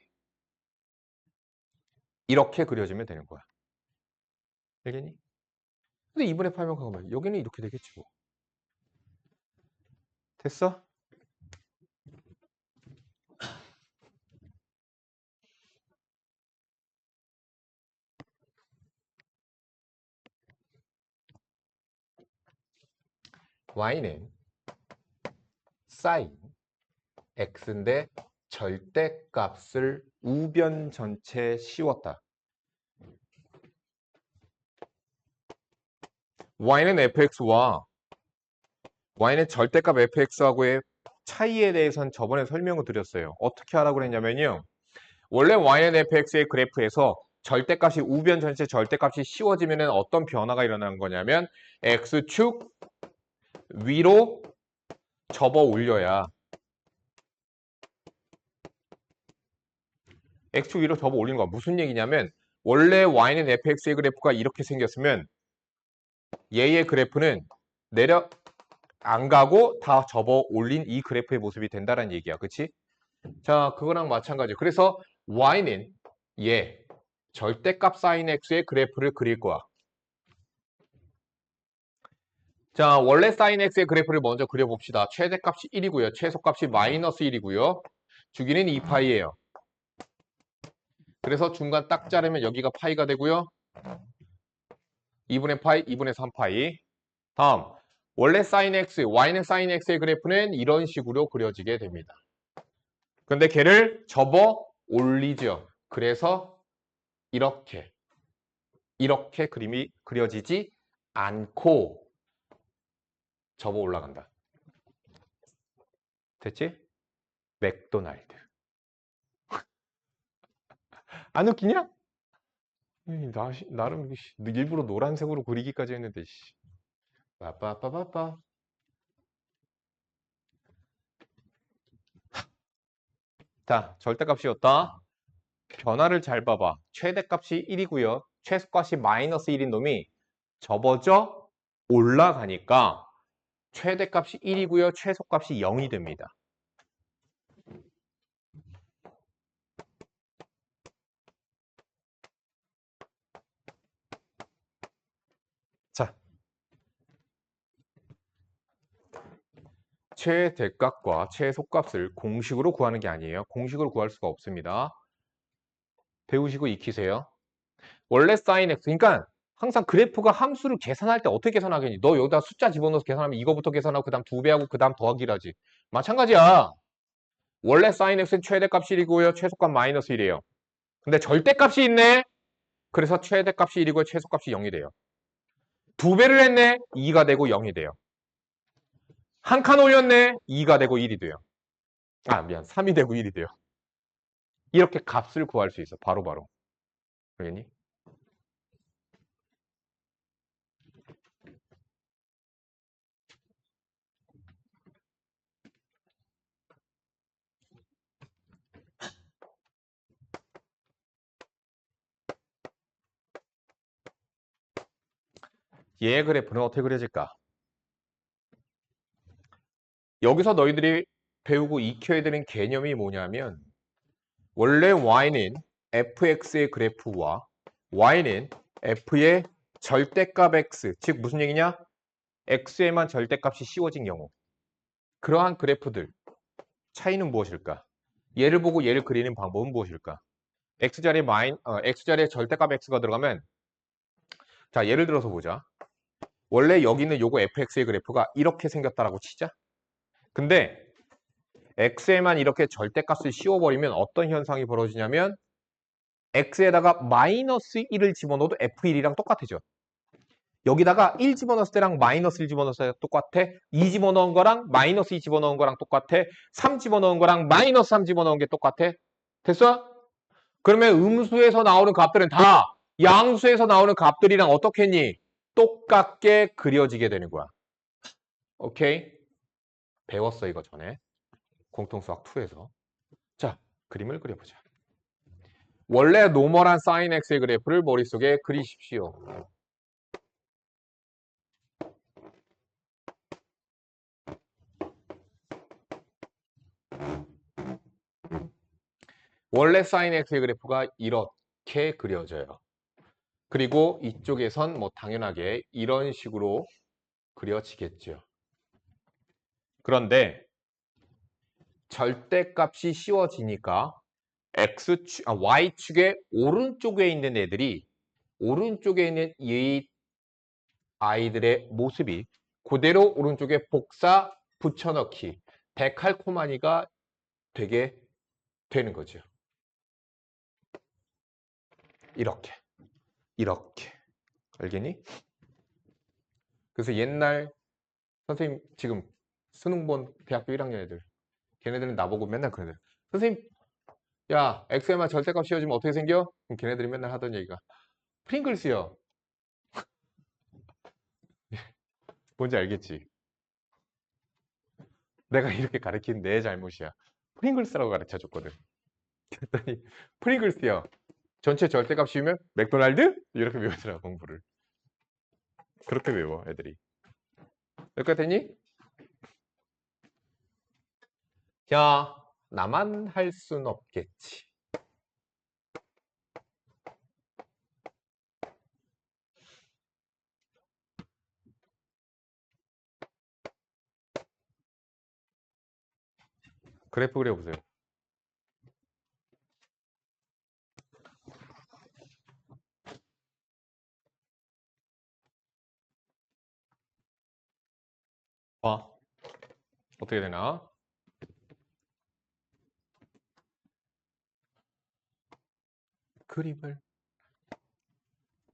이렇게 그려지면 되는 거야. 알겠니? 근데 2분의 파이만큼 가면 여기는 이렇게 되겠지 뭐. 됐어? y는 sin x인데 절대값을 우변 전체에 씌웠다. y는 fx와 y는 절대값 fx하고의 차이에 대해서는 저번에 설명을 드렸어요. 어떻게 하라고 그랬냐면요. 원래 y는 fx의 그래프에서 절대값이 우변 전체 절대값이 씌워지면 어떤 변화가 일어나는 거냐면 x축 위로 접어 올려야 x축 위로 접어 올리는 거야. 무슨 얘기냐면 원래 y는 fx의 그래프가 이렇게 생겼으면 얘의 그래프는 내려 안 가고 다 접어 올린 이 그래프의 모습이 된다는 얘기야. 그치? 자, 그거랑 마찬가지. 그래서 y는 얘 절대값 sin x의 그래프를 그릴 거야. 자, 원래 sin x의 그래프를 먼저 그려봅시다. 최대값이 1이고요. 최소값이 마이너스 1이고요. 주기는 2파이예요. 그래서 중간 딱 자르면 여기가 파이가 되고요. 2분의 파이, 2분의 3파이. 다음, 원래 sin x, y는 sin x의 그래프는 이런 식으로 그려지게 됩니다. 근데 걔를 접어 올리죠. 그래서 이렇게 그림이 그려지지 않고 접어 올라간다. 됐지? 맥도날드. 안 웃기냐? 나름 일부러 노란색으로 그리기까지 했는데 씨. 빠빠빠빠빠. 자, 절대값이었다. 변화를 잘 봐봐. 최대값이 1이고요. 최소값이 마이너스 1인 놈이 접어져 올라가니까 최대값이 1이고요. 최소값이 0이 됩니다. 자, 최대값과 최소값을 공식으로 구하는 게 아니에요. 공식으로 구할 수가 없습니다. 배우시고 익히세요. 원래 sin x, 그러니까 항상 그래프가 함수를 계산할 때 어떻게 계산하겠니? 너 여기다 숫자 집어넣어서 계산하면 이거부터 계산하고 그 다음 2배하고 그 다음 더하기를 하지. 마찬가지야. 원래 sin x는 최대값이 1이고요. 최소값 마이너스 1이에요. 근데 절대값이 있네. 그래서 최대값이 1이고요. 최소값이 0이 돼요. 2배를 했네. 2가 되고 0이 돼요. 한 칸 올렸네. 2가 되고 1이 돼요. 아, 미안. 3이 되고 1이 돼요. 이렇게 값을 구할 수 있어. 바로바로. 알겠니? 얘 그래프는 어떻게 그려질까? 여기서 너희들이 배우고 익혀야 되는 개념이 뭐냐면 원래 y는 fx의 그래프와 y는 f의 절대값 x, 즉 무슨 얘기냐? x에만 절대값이 씌워진 경우 그러한 그래프들 차이는 무엇일까? 얘를 보고 얘를 그리는 방법은 무엇일까? x자리에 절대값 x가 들어가면 자 예를 들어서 보자. 원래 여기는 요거 fx의 그래프가 이렇게 생겼다라고 치자. 근데 x에만 이렇게 절대값을 씌워버리면 어떤 현상이 벌어지냐면 x에다가 마이너스 1을 집어넣어도 f1이랑 똑같아져. 여기다가 1 집어넣었을 때랑 마이너스 1 집어넣었을 때 똑같아. 2 집어넣은 거랑 마이너스 2 집어넣은 거랑 똑같아. 3 집어넣은 거랑 마이너스 3 집어넣은 게 똑같아. 됐어? 그러면 음수에서 나오는 값들은 다 양수에서 나오는 값들이랑 어떻게 했니? 똑같게 그려지게 되는 거야. 오케이? 배웠어 이거 전에. 공통수학 2에서. 자, 그림을 그려보자. 원래 노멀한 sin x의 그래프를 머릿속에 그리십시오. 원래 sin x의 그래프가 이렇게 그려져요. 그리고 이쪽에선 뭐 당연하게 이런 식으로 그려지겠죠. 그런데 절대값이 씌워지니까 y축의 오른쪽에 있는 애들이 오른쪽에 있는 이 아이들의 모습이 그대로 오른쪽에 복사 붙여넣기 데칼코마니가 되게 되는 거죠. 이렇게 이렇게 알겠니? 그래서 옛날 선생님 지금 수능 본 대학교 1학년 애들 걔네들은 나보고 맨날 그러네. 선생님 야 엑셀만 절대값 씌워주면 어떻게 생겨? 그럼 걔네들이 맨날 하던 얘기가 프링글스요. 뭔지 알겠지? 내가 이렇게 가르친 내 잘못이야. 프링글스라고 가르쳐줬거든. 그랬더니 프링글스요. 전체 절대값 씌우면 맥도날드? 이렇게 외우더라 공부를. 그렇게 외워 애들이. 여기까지 됐니? 야 나만 할 순 없겠지. 그래프 그려보세요. 봐. 어떻게 되나? 그림을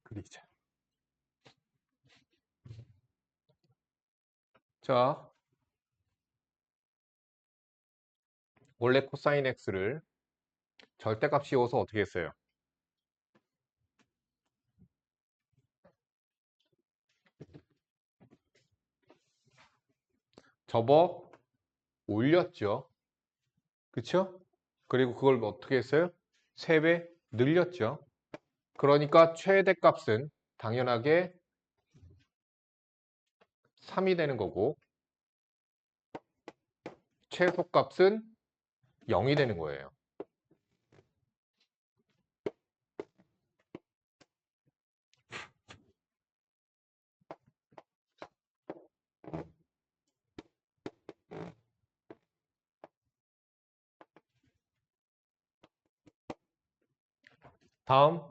그리자. 자, 원래 코사인 x를 절대값 씌워서 어떻게 했어요? 접어 올렸죠. 그쵸? 그리고 그걸 어떻게 했어요? 3배 늘렸죠. 그러니까 최대값은 당연하게 3이 되는 거고 최소값은 0이 되는 거예요. 다음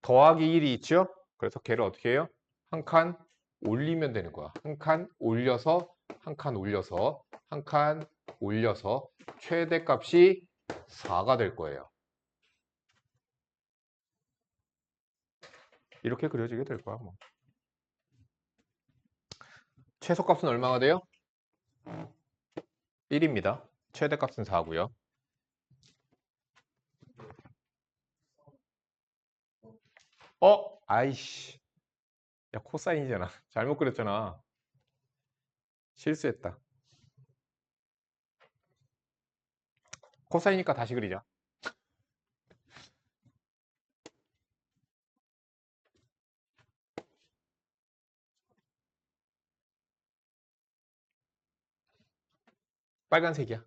더하기 1이 있죠? 그래서 걔를 어떻게 해요? 한 칸 올리면 되는 거야. 한 칸 올려서, 한 칸 올려서, 한 칸 올려서 최대값이 4가 될 거예요. 이렇게 그려지게 될 거야. 뭐. 최소값은 얼마가 돼요? 1입니다. 최대값은 4고요. 아이씨. 야, 코사인이잖아. 잘못 그렸잖아. 실수했다. 코사이니까 다시 그리자. 빨간색이야.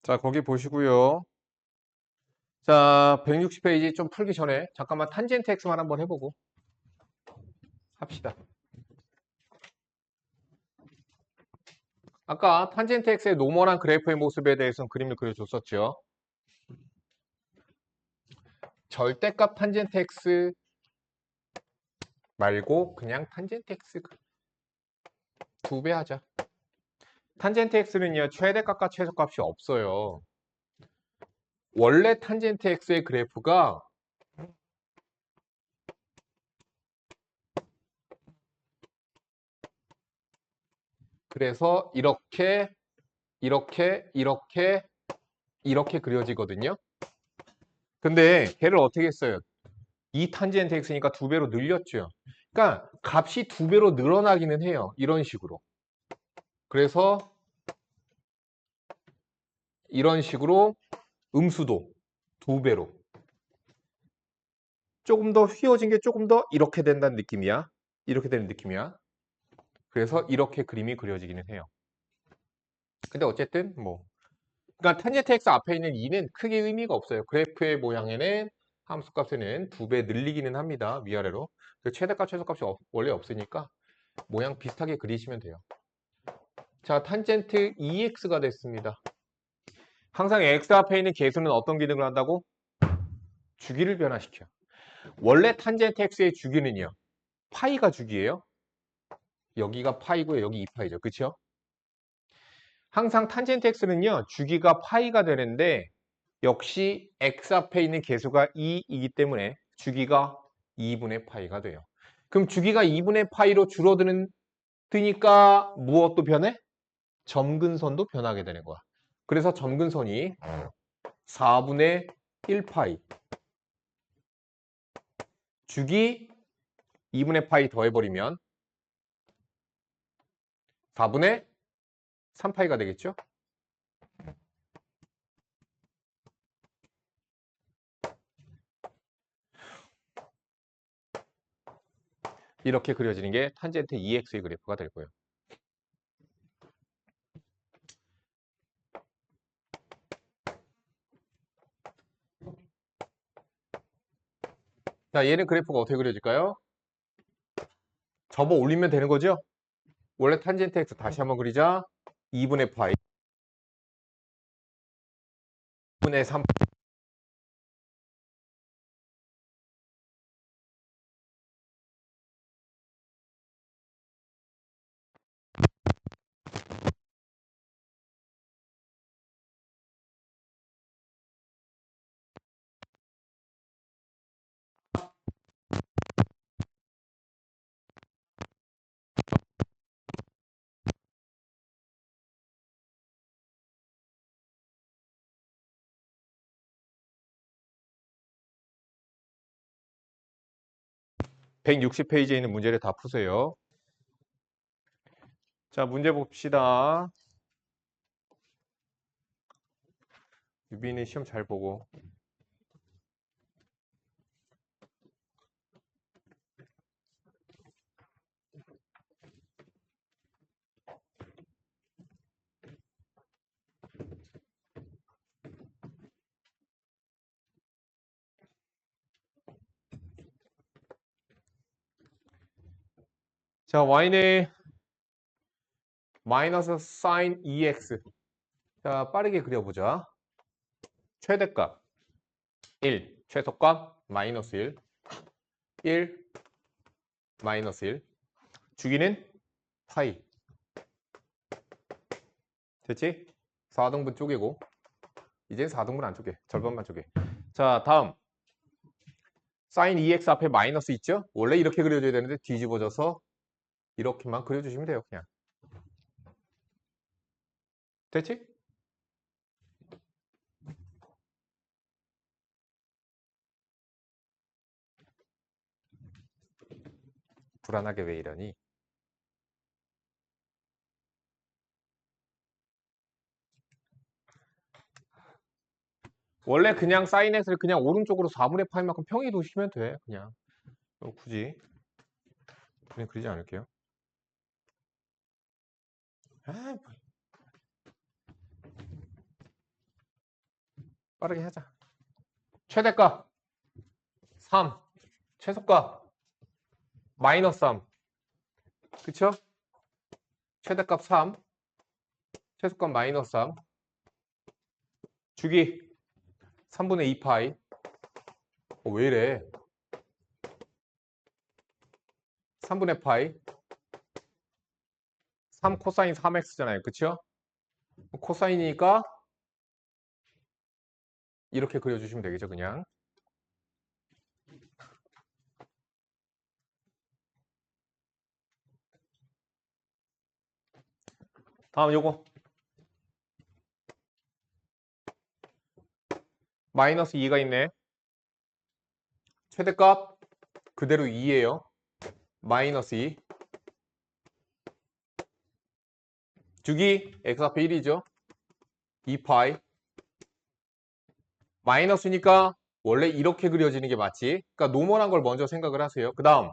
자, 거기 보시고요. 자, 160페이지 좀 풀기 전에 잠깐만 탄젠트 X만 한번 해보고 합시다. 아까 탄젠트 X의 노멀한 그래프의 모습에 대해서는 그림을 그려줬었죠. 절대값 탄젠트 X 말고 그냥 탄젠트 X 2배 하자. 탄젠트 X는요, 최대값과 최소값이 없어요. 원래 탄젠트 X의 그래프가 그래서 이렇게 그려지거든요. 근데 걔를 어떻게 했어요? 이 탄젠트 X니까 2배로 늘렸죠. 그러니까 값이 2배로 늘어나기는 해요. 이런 식으로. 그래서 이런 식으로 음수도 2배로. 조금 더 휘어진 게 조금 더 이렇게 된다는 느낌이야. 이렇게 되는 느낌이야. 그래서 이렇게 그림이 그려지기는 해요. 근데 어쨌든 뭐 그러니까 탄젠트 X 앞에 있는 2는 크게 의미가 없어요. 그래프의 모양에는 함수값에는 2배 늘리기는 합니다. 위아래로. 최대값, 최소값이 원래 없으니까 모양 비슷하게 그리시면 돼요. 자, 탄젠트 EX가 됐습니다. 항상 X 앞에 있는 계수는 어떤 기능을 한다고? 주기를 변화시켜. 원래 탄젠트 X의 주기는요. 파이가 주기예요. 여기가 파이고요. 여기 2파이죠. 그렇죠? 항상 탄젠트 X는요. 주기가 파이가 되는데 역시 X 앞에 있는 계수가 2이기 때문에 주기가 2분의 파이가 돼요. 그럼 주기가 2분의 파이로 줄어드는 드니까 무엇도 변해? 점근선도 변하게 되는 거야. 그래서 점근선이 4분의 1파이 주기 2분의 파이 더해버리면 4분의 3파이가 되겠죠? 이렇게 그려지는 게 탄젠트 EX의 그래프가 될 거예요. 자, 얘는 그래프가 어떻게 그려질까요? 접어 올리면 되는 거죠? 원래 탄젠트 X 다시 한번 그리자. 2분의 파이 2분의 3 160페이지에 있는 문제를 다 푸세요. 자, 문제 봅시다. 유빈이 시험 잘 보고. 자, y는 마이너스 sin 2x. 자, 빠르게 그려보자. 최대값 1, 최소값 마이너스 1, 1, 마이너스 1. 주기는 파이. 됐지? 4등분 쪼개고. 이제 4등분 안 쪼개. 절반만 쪼개. 자, 다음. sin 2x 앞에 마이너스 있죠? 원래 이렇게 그려줘야 되는데 뒤집어져서 이렇게만 그려주시면 돼요. 그냥. 됐지? 불안하게 왜 이러니? 원래 그냥 sin x를 그냥 오른쪽으로 4분의 파이만큼 평이동 시키면 돼. 그냥. 굳이 그리지 않을게요. 아, 빠르게 하자. 최대값 3, 최소값 마이너스 3. 그쵸? 최대값 3, 최소값 마이너스 3. 주기 3분의 2 파이. 왜 이래? 3분의 파이. 3 코사인 3x잖아요. 그쵸? 코사인이니까 이렇게 그려주시면 되겠죠, 그냥. 다음 요거. 마이너스 2가 있네. 최대값 그대로 2예요. 마이너스 2. 주기 x 앞에 1이죠. 2파이. 마이너스니까 원래 이렇게 그려지는 게 맞지. 그러니까 노멀한 걸 먼저 생각을 하세요. 그 다음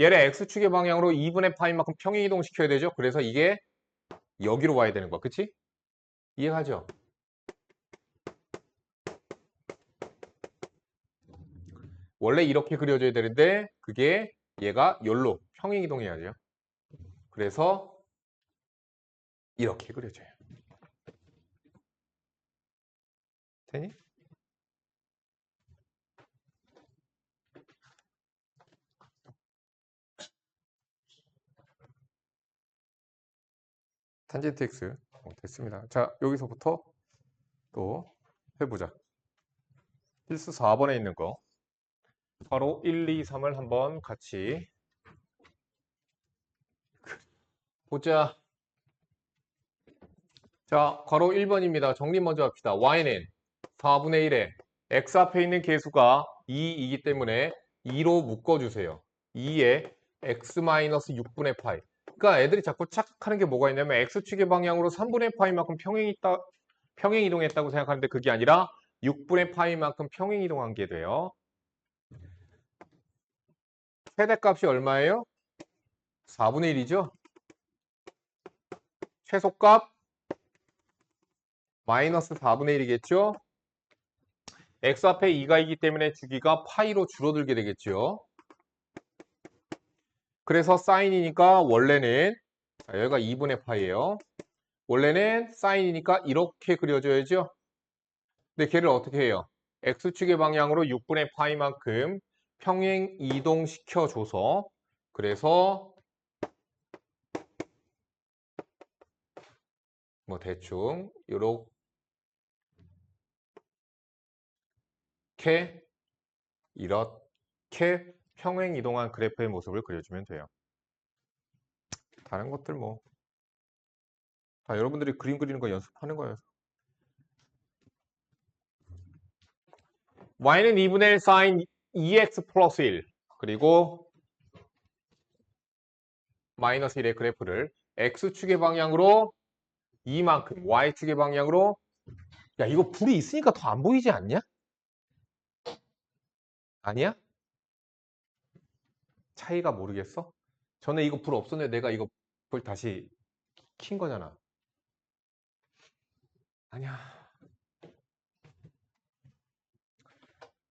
얘를 x축의 방향으로 2분의 파이만큼 평행이동 시켜야 되죠. 그래서 이게 여기로 와야 되는 거야. 그치? 이해가죠? 원래 이렇게 그려져야 되는데 그게 얘가 열로 평행이동해야죠. 그래서 이렇게 그려져요. 되니? 탄젠트 x 됐습니다. 자, 여기서부터 또 해보자. 필수 4번에 있는 거 바로 1, 2, 3을 한번 같이 보자. 자, 괄호 1번입니다. 정리 먼저 합시다. y는 4분의 1에 x 앞에 있는 계수가 2이기 때문에 2로 묶어주세요. 2에 x-6분의 파이. 그러니까 애들이 자꾸 착하는 게 뭐가 있냐면 x축의 방향으로 3분의 파이만큼 평행 이동했다고 생각하는데 그게 아니라 6분의 파이만큼 평행 이동한 게 돼요. 최대값이 얼마예요? 4분의 1이죠? 최소값 마이너스 4분의 1이겠죠? x 앞에 2가 있기 때문에 주기가 파이로 줄어들게 되겠죠. 그래서 사인이니까 원래는 여기가 2분의 파이예요. 원래는 사인이니까 이렇게 그려줘야죠. 근데 걔를 어떻게 해요? x축의 방향으로 6분의 파이만큼 평행 이동시켜줘서 그래서 뭐 대충 이렇게 평행 이동한 그래프의 모습을 그려주면 돼요. 다른 것들 뭐 다 여러분들이 그림 그리는 거 연습하는 거예요. y는 2분의 1 sin 2x 플러스 1 그리고 마이너스 1의 그래프를 x축의 방향으로 2만큼 y축의 방향으로 야 이거 불이 있으니까 더 안 보이지 않냐? 아니야? 차이가 모르겠어? 전에 이거 불 없었는데 내가 이거 불 다시 킨 거잖아. 아니야.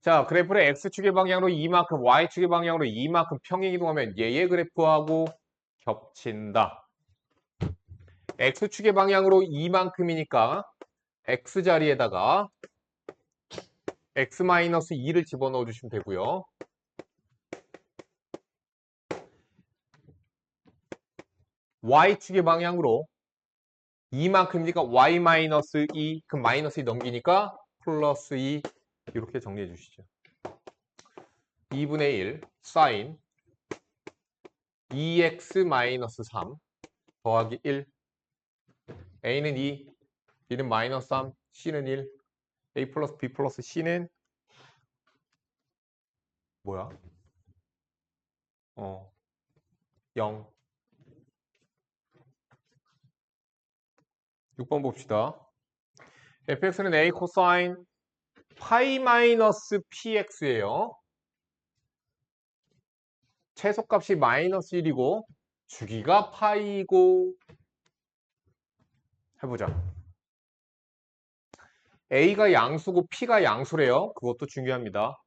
자, 그래프를 x축의 방향으로 2만큼, y축의 방향으로 2만큼 평행 이동하면 얘의 그래프하고 겹친다. X축의 방향으로 이만큼이니까 X자리에다가 X-2를 집어넣어 주시면 되고요. Y축의 방향으로 이만큼이니까 Y-2, 그럼 마이너스 2 넘기니까 플러스 2 이렇게 정리해 주시죠. 2분의 1 사인 2x-3 더하기 1 A는 2, B는 마이너스 3, C는 1 A 플러스 B 플러스 C는 뭐야? 0 6번 봅시다. fx는 a 코사인 파이 마이너스 px예요. 최소값이 마이너스 1이고 주기가 파이고 해보자. a가 양수고 p가 양수래요. 그것도 중요합니다.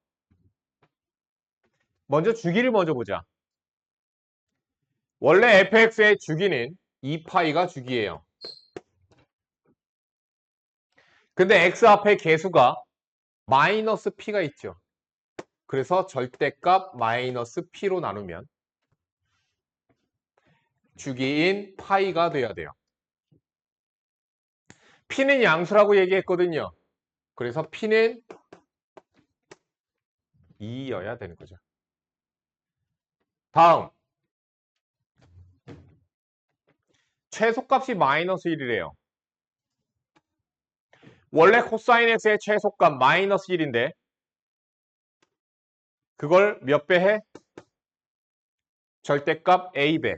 먼저 주기를 먼저 보자. 원래 fx의 주기는 2파이가 주기예요. 근데 x 앞에 개수가 마이너스 p가 있죠. 그래서 절대값 마이너스 p로 나누면 주기인 파이가 돼야 돼요. p는 양수라고 얘기했거든요. 그래서 p는 2여야 되는 거죠. 다음 최소값이 마이너스 1이래요. 원래 코사인 x의 최소값 마이너스 1인데 그걸 몇 배 해? 절대값 a배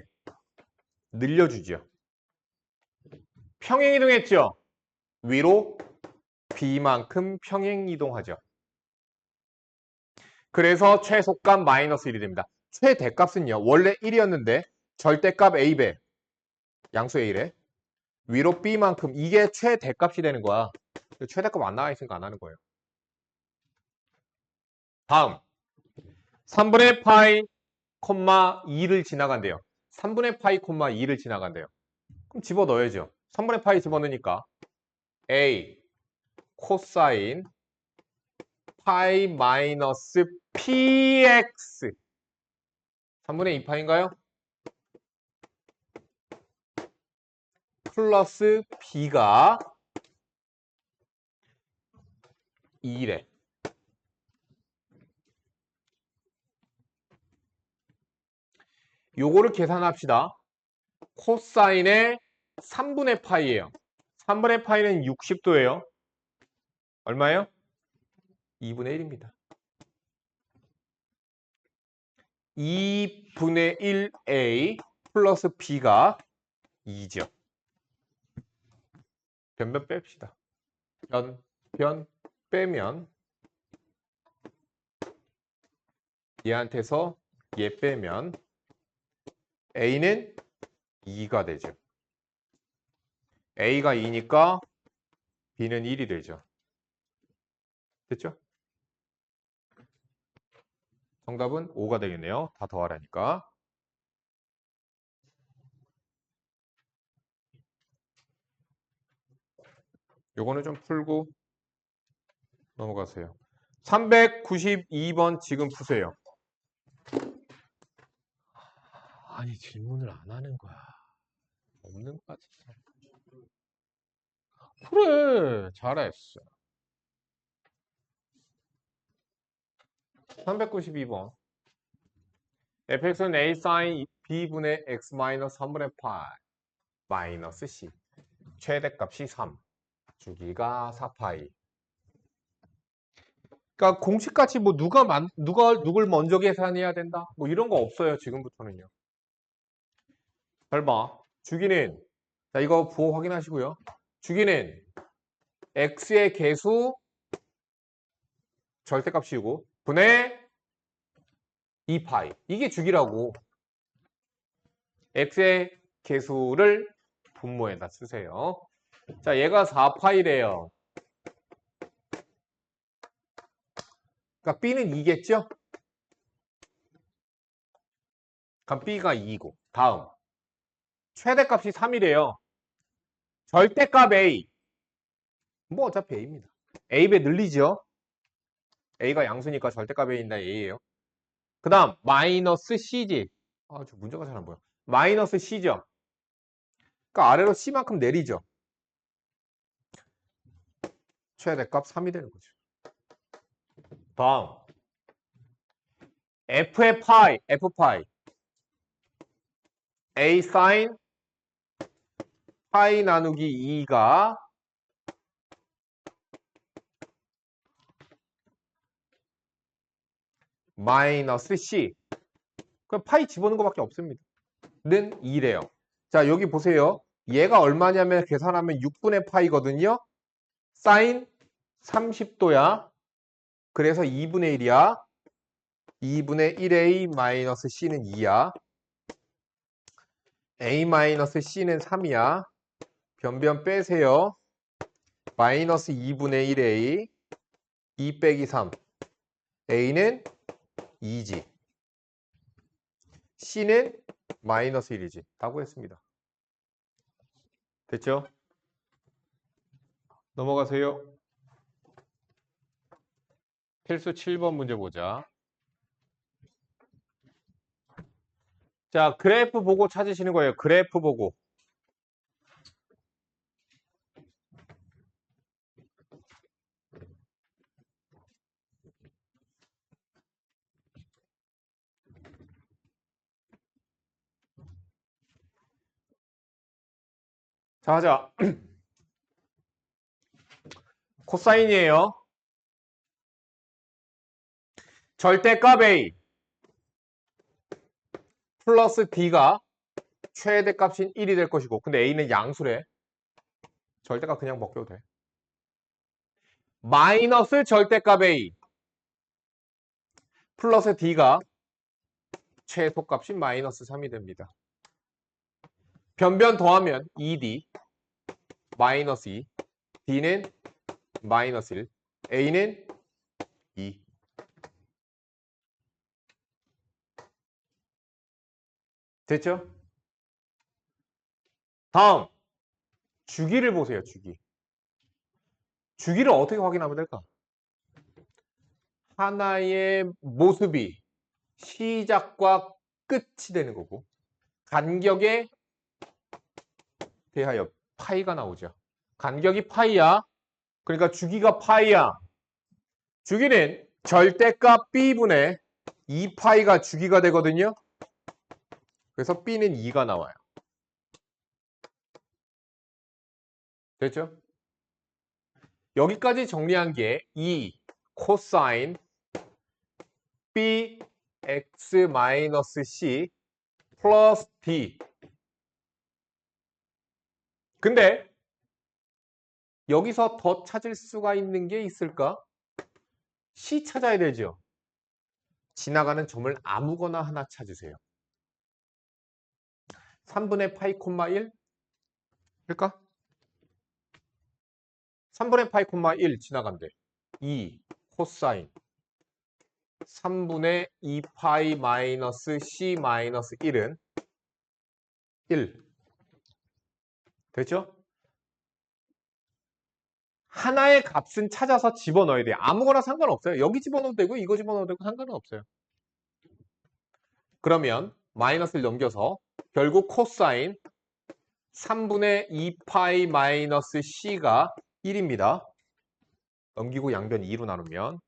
늘려주죠. 평행이동했죠? 위로 b만큼 평행이동하죠. 그래서 최소값 마이너스 1이 됩니다. 최대값은요. 원래 1이었는데 절대값 a배 양수 a래 위로 b만큼 이게 최대값이 되는 거야. 최대값 안 나와 있으니까 안 하는 거예요. 다음 3분의 파이, 2를 지나간대요. 3분의 파이, 2를 지나간대요. 그럼 집어넣어야죠. 3분의 파이 집어넣으니까 a 코사인 파이 마이너스 px 3분의 2파인가요? 플러스 b가 2래. 요거를 계산합시다. 코사인의 3분의 파이예요. 3분의 파이는 60도예요. 얼마예요? 2분의 1입니다. 2분의 1a 플러스 b가 2죠. 변변 뺍시다. 변 빼면 얘한테서 얘 빼면 a는 2가 되죠. a가 2니까 b는 1이 되죠. 됐죠? 정답은 5가 되겠네요. 다 더하라니까. 요거는 좀 풀고 넘어가세요. 392번 지금 푸세요. 아니 질문을 안 하는 거야. 없는 거 같아. 그래 잘했어. 392번 fx는 a sin b분의 x 마이너스 3분의 8 마이너스 c 최대값이 3 주기가 4파이. 그러니까 공식같이 뭐 누굴 먼저 계산해야 된다 뭐 이런 거 없어요. 지금부터는요. 잘 봐. 주기는 자 이거 부호 확인하시고요. 주기는 x의 개수 절대값이고 분의 2파이 이게 주기라고. x의 개수를 분모에다 쓰세요. 자 얘가 4파이래요. 그러니까 b는 2겠죠? 그럼 b가 2고 다음 최대값이 3이래요. 절대값 A. 뭐 어차피 A입니다. A배 늘리죠. A가 양수니까 절대값 A인다 A예요. 그 다음 마이너스 C지. 아, 저 문제가 잘 안 보여. 마이너스 C죠. 그러니까 아래로 C만큼 내리죠. 최대값 3이 되는 거죠. 다음 F의 파이, F 파이 A 사인 파이 나누기 2가 마이너스 C. 그럼 파이 집어넣는 것밖에 없습니다. 는 2래요. 자, 여기 보세요. 얘가 얼마냐면 계산하면 6분의 파이거든요. 사인 30도야. 그래서 2분의 1이야. 2분의 1A 마이너스 C는 2야. A 마이너스 C는 3이야. 변변 빼세요. 마이너스 2분의 1A 2 빼기 3. A는 2지. C는 마이너스 1이지. 라고 했습니다. 됐죠? 넘어가세요. 필수 7번 문제 보자. 자, 그래프 보고 찾으시는 거예요. 그래프 보고. 자, 하자. 코사인이에요. 절대값 A 플러스 D가 최대값인 1이 될 것이고, 근데 A는 양수래. 절대값 그냥 먹혀도 돼. 마이너스 절대값 A 플러스 D가 최소값인 마이너스 3이 됩니다. 변변 더하면 2D 마이너스 2 D는 마이너스 1 A는 2. 됐죠? 다음 주기를 보세요. 주기. 주기를 어떻게 확인하면 될까? 하나의 모습이 시작과 끝이 되는 거고 간격에 대하여 파이가 나오죠. 간격이 파이야. 그러니까 주기가 파이야. 주기는 절대값 B분의 2파이가 주기가 되거든요. 그래서 B는 2가 나와요. 됐죠? 여기까지 정리한 게 2 코사인 Bx-C 플러스 D. 근데 여기서 더 찾을 수가 있는 게 있을까? C 찾아야 되죠. 지나가는 점을 아무거나 하나 찾으세요. 3분의 파이 콤마 1 할까? 3분의 파이 콤마 1 지나간대. 2 코사인 3분의 2파이 마이너스 C 마이너스 1은 1. 됐죠? 하나의 값은 찾아서 집어넣어야 돼요. 아무거나 상관없어요. 여기 집어넣어도 되고 이거 집어넣어도 되고 상관은 없어요. 그러면 마이너스를 넘겨서 결국 코사인 3분의 2파이 마이너스 C가 1입니다. 넘기고 양변 2로 나누면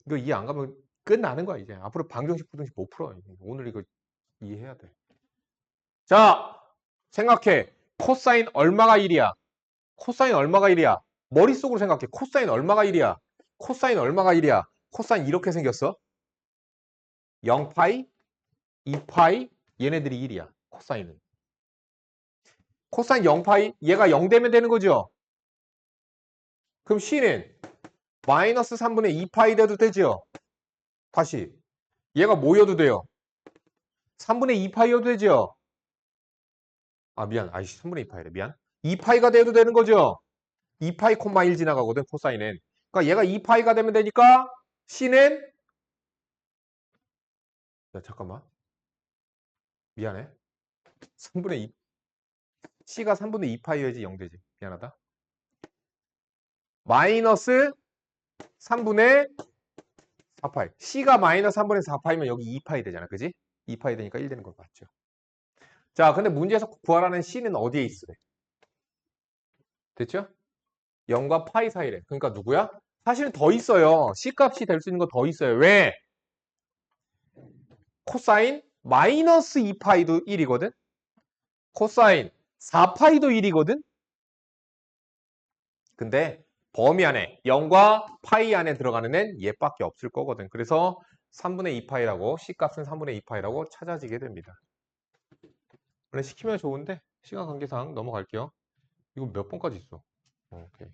이거 이해 안 가면 끝나는 거야 이제. 앞으로 방정식 부등식 못 풀어. 오늘 이거 이해해야 돼. 자, 생각해. 코사인 얼마가 1이야? 코사인 얼마가 1이야? 머릿속으로 생각해. 코사인 얼마가 1이야? 코사인 얼마가 1이야? 코사인 이렇게 생겼어. 0파이, 2파이, 얘네들이 1이야. 코사인은. 코사인 0파이, 얘가 0 되면 되는 거죠? 그럼 C는 마이너스 3분의 2파이 돼도 되죠? 다시. 얘가 뭐여도 돼요? 3분의 2파이여도 되죠? 아, 미안. 아이씨, 3분의 2파이래. 미안. 2파이가 돼도 되는 거죠? 2파이 콤마 1 지나가거든, 코사인은. 그러니까 얘가 2파이가 되면 되니까 C는 야, 잠깐만. 미안해. 3분의 2. C가 3분의 2파이여야지 0 되지. 미안하다. 마이너스 3분의 4파이. C가 마이너스 3분의 4파이면 여기 2파이 되잖아. 그지? 2파이 되니까 1 되는 거 맞죠? 자, 근데 문제에서 구하라는 C는 어디에 있으래? 됐죠? 0과 파이 사이래. 그러니까 누구야? 사실은 더 있어요. C 값이 될 수 있는 거 더 있어요. 왜? 코사인 마이너스 2파이도 1이거든? 코사인 4파이도 1이거든? 근데 범위 안에 0과 파이 안에 들어가는 애는 얘밖에 없을 거거든. 그래서 3분의 2파이라고 C값은 3분의 2파이라고 찾아지게 됩니다. 원래 시키면 좋은데 시간 관계상 넘어갈게요. 이거 몇 번까지 있어? 오케이.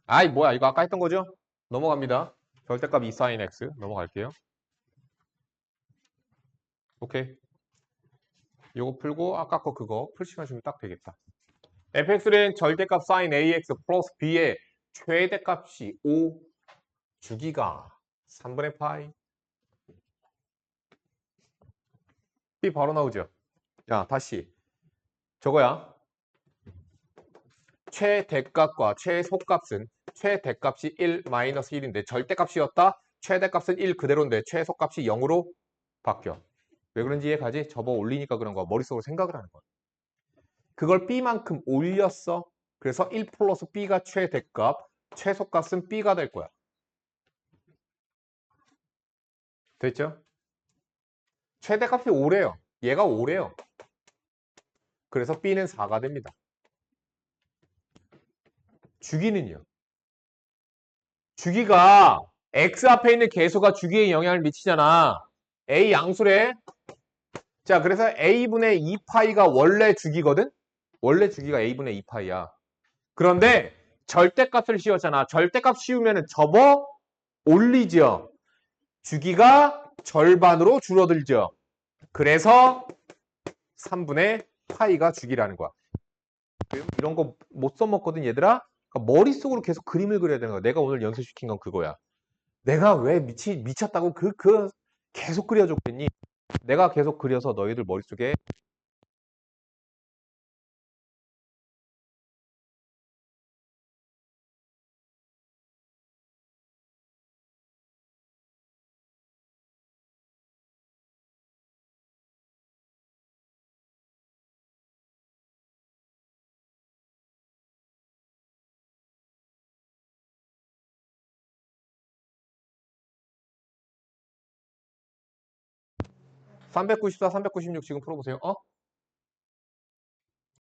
아이 뭐야 이거 아까 했던 거죠? 넘어갑니다. 절대값 2sin x 넘어갈게요. 오케이. 이거 풀고 아까 거 그거 풀 시간 주면 딱 되겠다. fx는 절대값 sin ax 플러스 b의 최대값이 5 주기가 3분의 파이 b 바로 나오죠. 자 다시 저거야. 최대값과 최소값은 최대값이 1 마이너스 1인데 절대값이었다. 최대값은 1 그대로인데 최소값이 0으로 바뀌어. 왜 그런지 이해가지? 접어 올리니까 그런 거 머릿속으로 생각을 하는 거야. 그걸 b만큼 올렸어. 그래서 1 플러스 b가 최대값, 최소값은 b가 될 거야. 됐죠? 최대값이 5래요. 얘가 5래요. 그래서 b는 4가 됩니다. 주기는요? 주기가 x 앞에 있는 계수가 주기에 영향을 미치잖아. a 양수래. 자, 그래서 a분의 2파이가 원래 주기거든? 원래 주기가 a분의 2파이야. 그런데 절대값을 씌웠잖아. 절대값 씌우면 접어 올리죠. 주기가 절반으로 줄어들죠. 그래서 3분의 파이가 주기라는 거야. 이런 거 못 써먹거든 얘들아. 그러니까 머릿속으로 계속 그림을 그려야 되는 거야. 내가 오늘 연습시킨 건 그거야. 내가 왜 미쳤다고 계속 그려줬겠니? 내가 계속 그려서 너희들 머릿속에 394, 396 지금 풀어보세요.